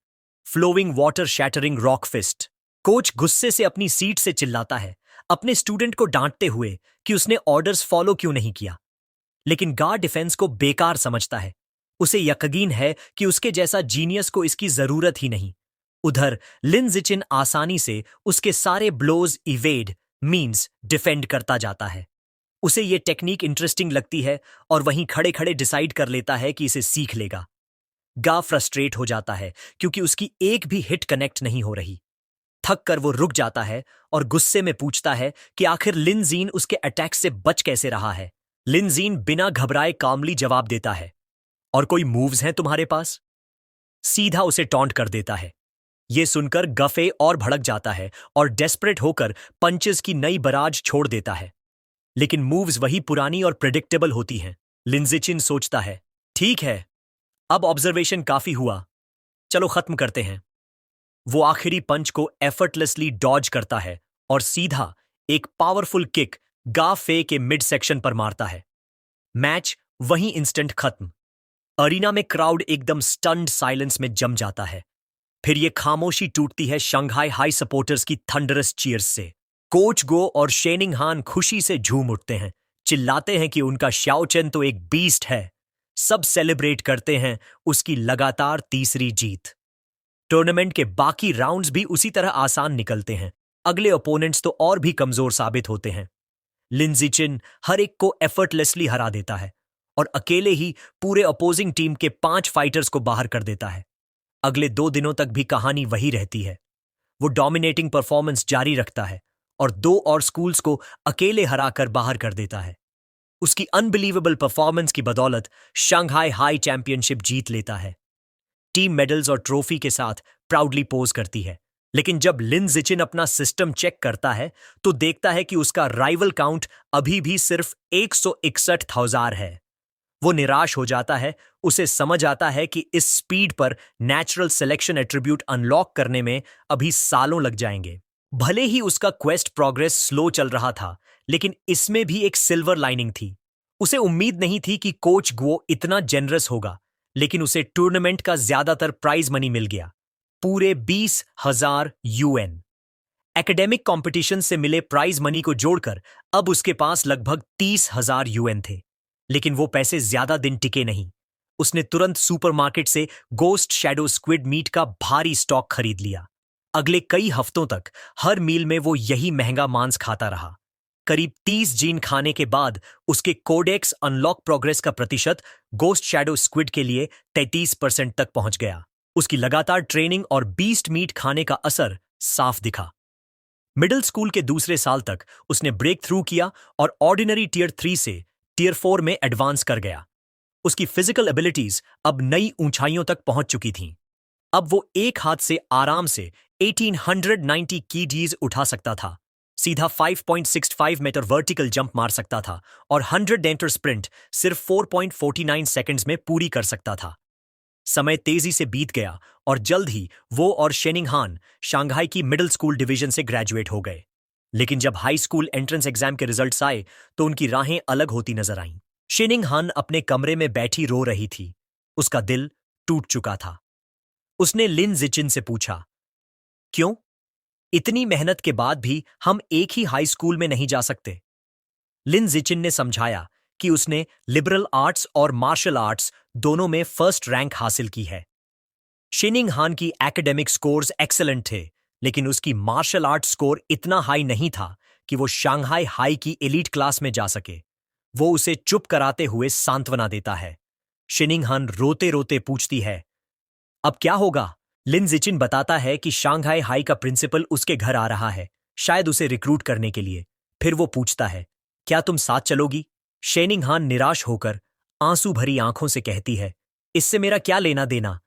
flowing water shattering rock fist. Coach गुस्से से अपनी सीट से चिल्लाता है, अपने स्टूडेंट को डांटते हुए कि उसने ऑर्डर्स फॉलो क्यों नहीं किया। लेकिन गा डिफेंस को बेकार समझता है। उसे यकीन है कि उसके जैसा जीनियस को इसकी जरूरत ही नहीं। उधर लिन जिचिन आसानी से उसके सारे ब्लोज इवेड मींस डिफेंड करता जाता है। उसे ये टेक्निक इंटरेस्टिंग लगती है और वहीं खड़े खड़े डिसाइड कर लेता है कि इसे सीख लेगा। गा फ्रस्ट्रेट हो जाता है क्योंकि उसकी एक भी हिट कनेक्ट नहीं हो रही। थक कर वो रुक जाता है और गुस्से में पूछता है कि आखिर लिन जीन उसके अटैक से बच कैसे रहा है। लिन जीन बिना घबराए कामली जवाब देता है, और कोई मूव्स हैं तुम्हारे पास? सीधा उसे टॉन्ट कर देता है। ये सुनकर गफे और भड़क जाता है और डेस्परेट होकर पंचेस की नई बराज छोड़ देता है। लेकिन मूव्स वही पुरानी और प्रेडिक्टेबल होती हैं। लिंजिचिन सोचता है, ठीक है, अब ऑब्जर्वेशन काफी हुआ, चलो खत्म करते हैं। वो आखिरी पंच को एफर्टलेसली डॉज करता है और सीधा एक पावरफुल किक गा फे के मिड सेक्शन पर मारता है। मैच वहीं इंस्टेंट खत्म। अरीना में क्राउड एकदम स्टन्ड साइलेंस में जम जाता है। फिर ये खामोशी टूटती है शंघाई हाई सपोर्टर्स की थंडरस चीयर्स से। कोच गो और शेनिंग हान खुशी से झूम उठते हैं, चिल्लाते हैं कि उनका शाओचेन तो एक बीस्ट है। सब सेलिब्रेट करते हैं उसकी लगातार तीसरी जीत। टूर्नामेंट के बाकी राउंड्स भी उसी तरह आसान निकलते हैं। अगले ओपोनेंट्स तो और भी कमजोर साबित होते हैं। लिंजिचिन हर एक को एफर्टलेसली हरा देता है और अकेले ही पूरे अपोजिंग टीम के 5 फाइटर्स को बाहर कर देता है। अगले 2 दिनों तक भी कहानी वही रहती है। वो डोमिनेटिंग परफॉर्मेंस जारी रखता है और 2 और स्कूल्स को अकेले हराकर बाहर कर देता है। उसकी अनबिलीवेबल परफॉर्मेंस की बदौलत शंघाई हाई चैंपियनशिप जीत लेता है। टीम मेडल्स और ट्रॉफी के साथ प्राउडली पोज करती है। लेकिन जब लिन जिचिन अपना सिस्टम चेक करता है तो देखता है कि उसका राइवल काउंट अभी भी सिर्फ 161,000 है। वो निराश हो जाता है। उसे समझ आता है कि इस स्पीड पर नेचुरल सिलेक्शन एट्रीब्यूट अनलॉक करने में अभी सालों लग जाएंगे। भले ही उसका क्वेस्ट प्रोग्रेस स्लो चल रहा था, लेकिन इसमें भी एक सिल्वर लाइनिंग थी। उसे उम्मीद नहीं थी कि कोच गुओ इतना जेनरस होगा, लेकिन उसे टूर्नामेंट का ज्यादातर प्राइज मनी मिल गया, पूरे 20,000 यूएन। एकेडमिक कॉम्पिटिशन से मिले प्राइज मनी को जोड़कर अब उसके पास लगभग 30,000 यूएन थे। लेकिन वो पैसे ज्यादा दिन टिके नहीं। उसने तुरंत सुपरमार्केट से गोस्ट शैडो स्क्विड मीट का भारी स्टॉक खरीद लिया। अगले कई हफ्तों तक हर मील में वो यही महंगा मांस खाता रहा। करीब 30 जीन खाने के बाद उसके कोडेक्स अनलॉक प्रोग्रेस का प्रतिशत गोस्ट शैडो स्क्विड के लिए 33% तक पहुंच गया। उसकी लगातार ट्रेनिंग और बीस्ट मीट खाने का असर साफ दिखा। मिडिल स्कूल के दूसरे साल तक उसने ब्रेक थ्रू किया और ऑर्डिनरी टीयर 3 से टीयर 4 में एडवांस कर गया। उसकी फिजिकल एबिलिटीज अब नई ऊंचाइयों तक पहुंच चुकी थीं। अब वो एक हाथ से आराम से 1890 कीजीज उठा सकता था, सीधा 5.65 मीटर वर्टिकल जंप मार सकता था और 100 डेंटर स्प्रिंट सिर्फ 4.49 सेकंड्स में पूरी कर सकता था। समय तेजी से बीत गया और जल्द ही वो और शेनिंग हान शंघाई की मिडिल स्कूल डिवीजन से ग्रेजुएट हो गए। लेकिन जब हाई स्कूल एंट्रेंस एग्जाम के रिजल्ट्स आए तो उनकी राहें अलग होती नजर आईं। शेनिंग हान अपने कमरे में बैठी रो रही थी। उसका दिल टूट चुका था। उसने लिन जिचिन से पूछा, क्यों? इतनी मेहनत के बाद भी हम एक ही हाई स्कूल में नहीं जा सकते? लिन जिचिन ने समझाया कि उसने लिबरल आर्ट्स और मार्शल आर्ट्स दोनों में फर्स्ट रैंक हासिल की है। शेनिंग हान की एकेडमिक स्कोर्स एक्सेलेंट थे, लेकिन उसकी मार्शल आर्ट स्कोर इतना हाई नहीं था कि वो शंघाई हाई की एलीट क्लास में जा सके। वो उसे चुप कराते हुए सांत्वना देता है। शेनिंग हान रोते रोते पूछती है, अब क्या होगा? लिन जिचिन बताता है कि शंघाई हाई का प्रिंसिपल उसके घर आ रहा है, शायद उसे रिक्रूट करने के लिए। फिर वो पूछता है, क्या तुम साथ चलोगी? शेनिंग हान निराश होकर आंसू भरी आंखों से कहती है, इससे मेरा क्या लेना देना?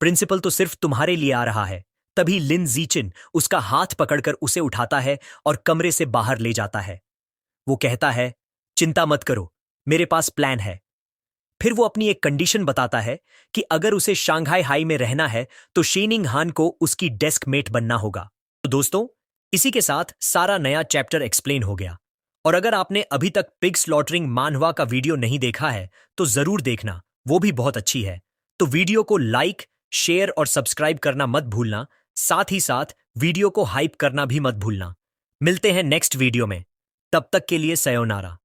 प्रिंसिपल तो सिर्फ तुम्हारे लिए आ रहा है। तभी लिन जिचिन उसका हाथ पकड़कर उसे उठाता है और कमरे से बाहर ले जाता है। वो कहता है, चिंता मत करो, मेरे पास प्लान है। फिर वो अपनी एक कंडीशन बताता है कि अगर उसे शंघाई हाई में रहना है तो शेनिंग हान को उसकी डेस्क मेट बनना होगा। तो दोस्तों, इसी के साथ सारा नया चैप्टर एक्सप्लेन हो गया। और अगर आपने अभी तक पिग स्लॉटरिंग मानहवा का वीडियो नहीं देखा है तो जरूर देखना, वो भी बहुत अच्छी है। तो वीडियो को लाइक, शेयर और सब्सक्राइब करना मत भूलना। साथ ही साथ वीडियो को हाइप करना भी मत भूलना। मिलते हैं नेक्स्ट वीडियो में। तब तक के लिए सयोनारा।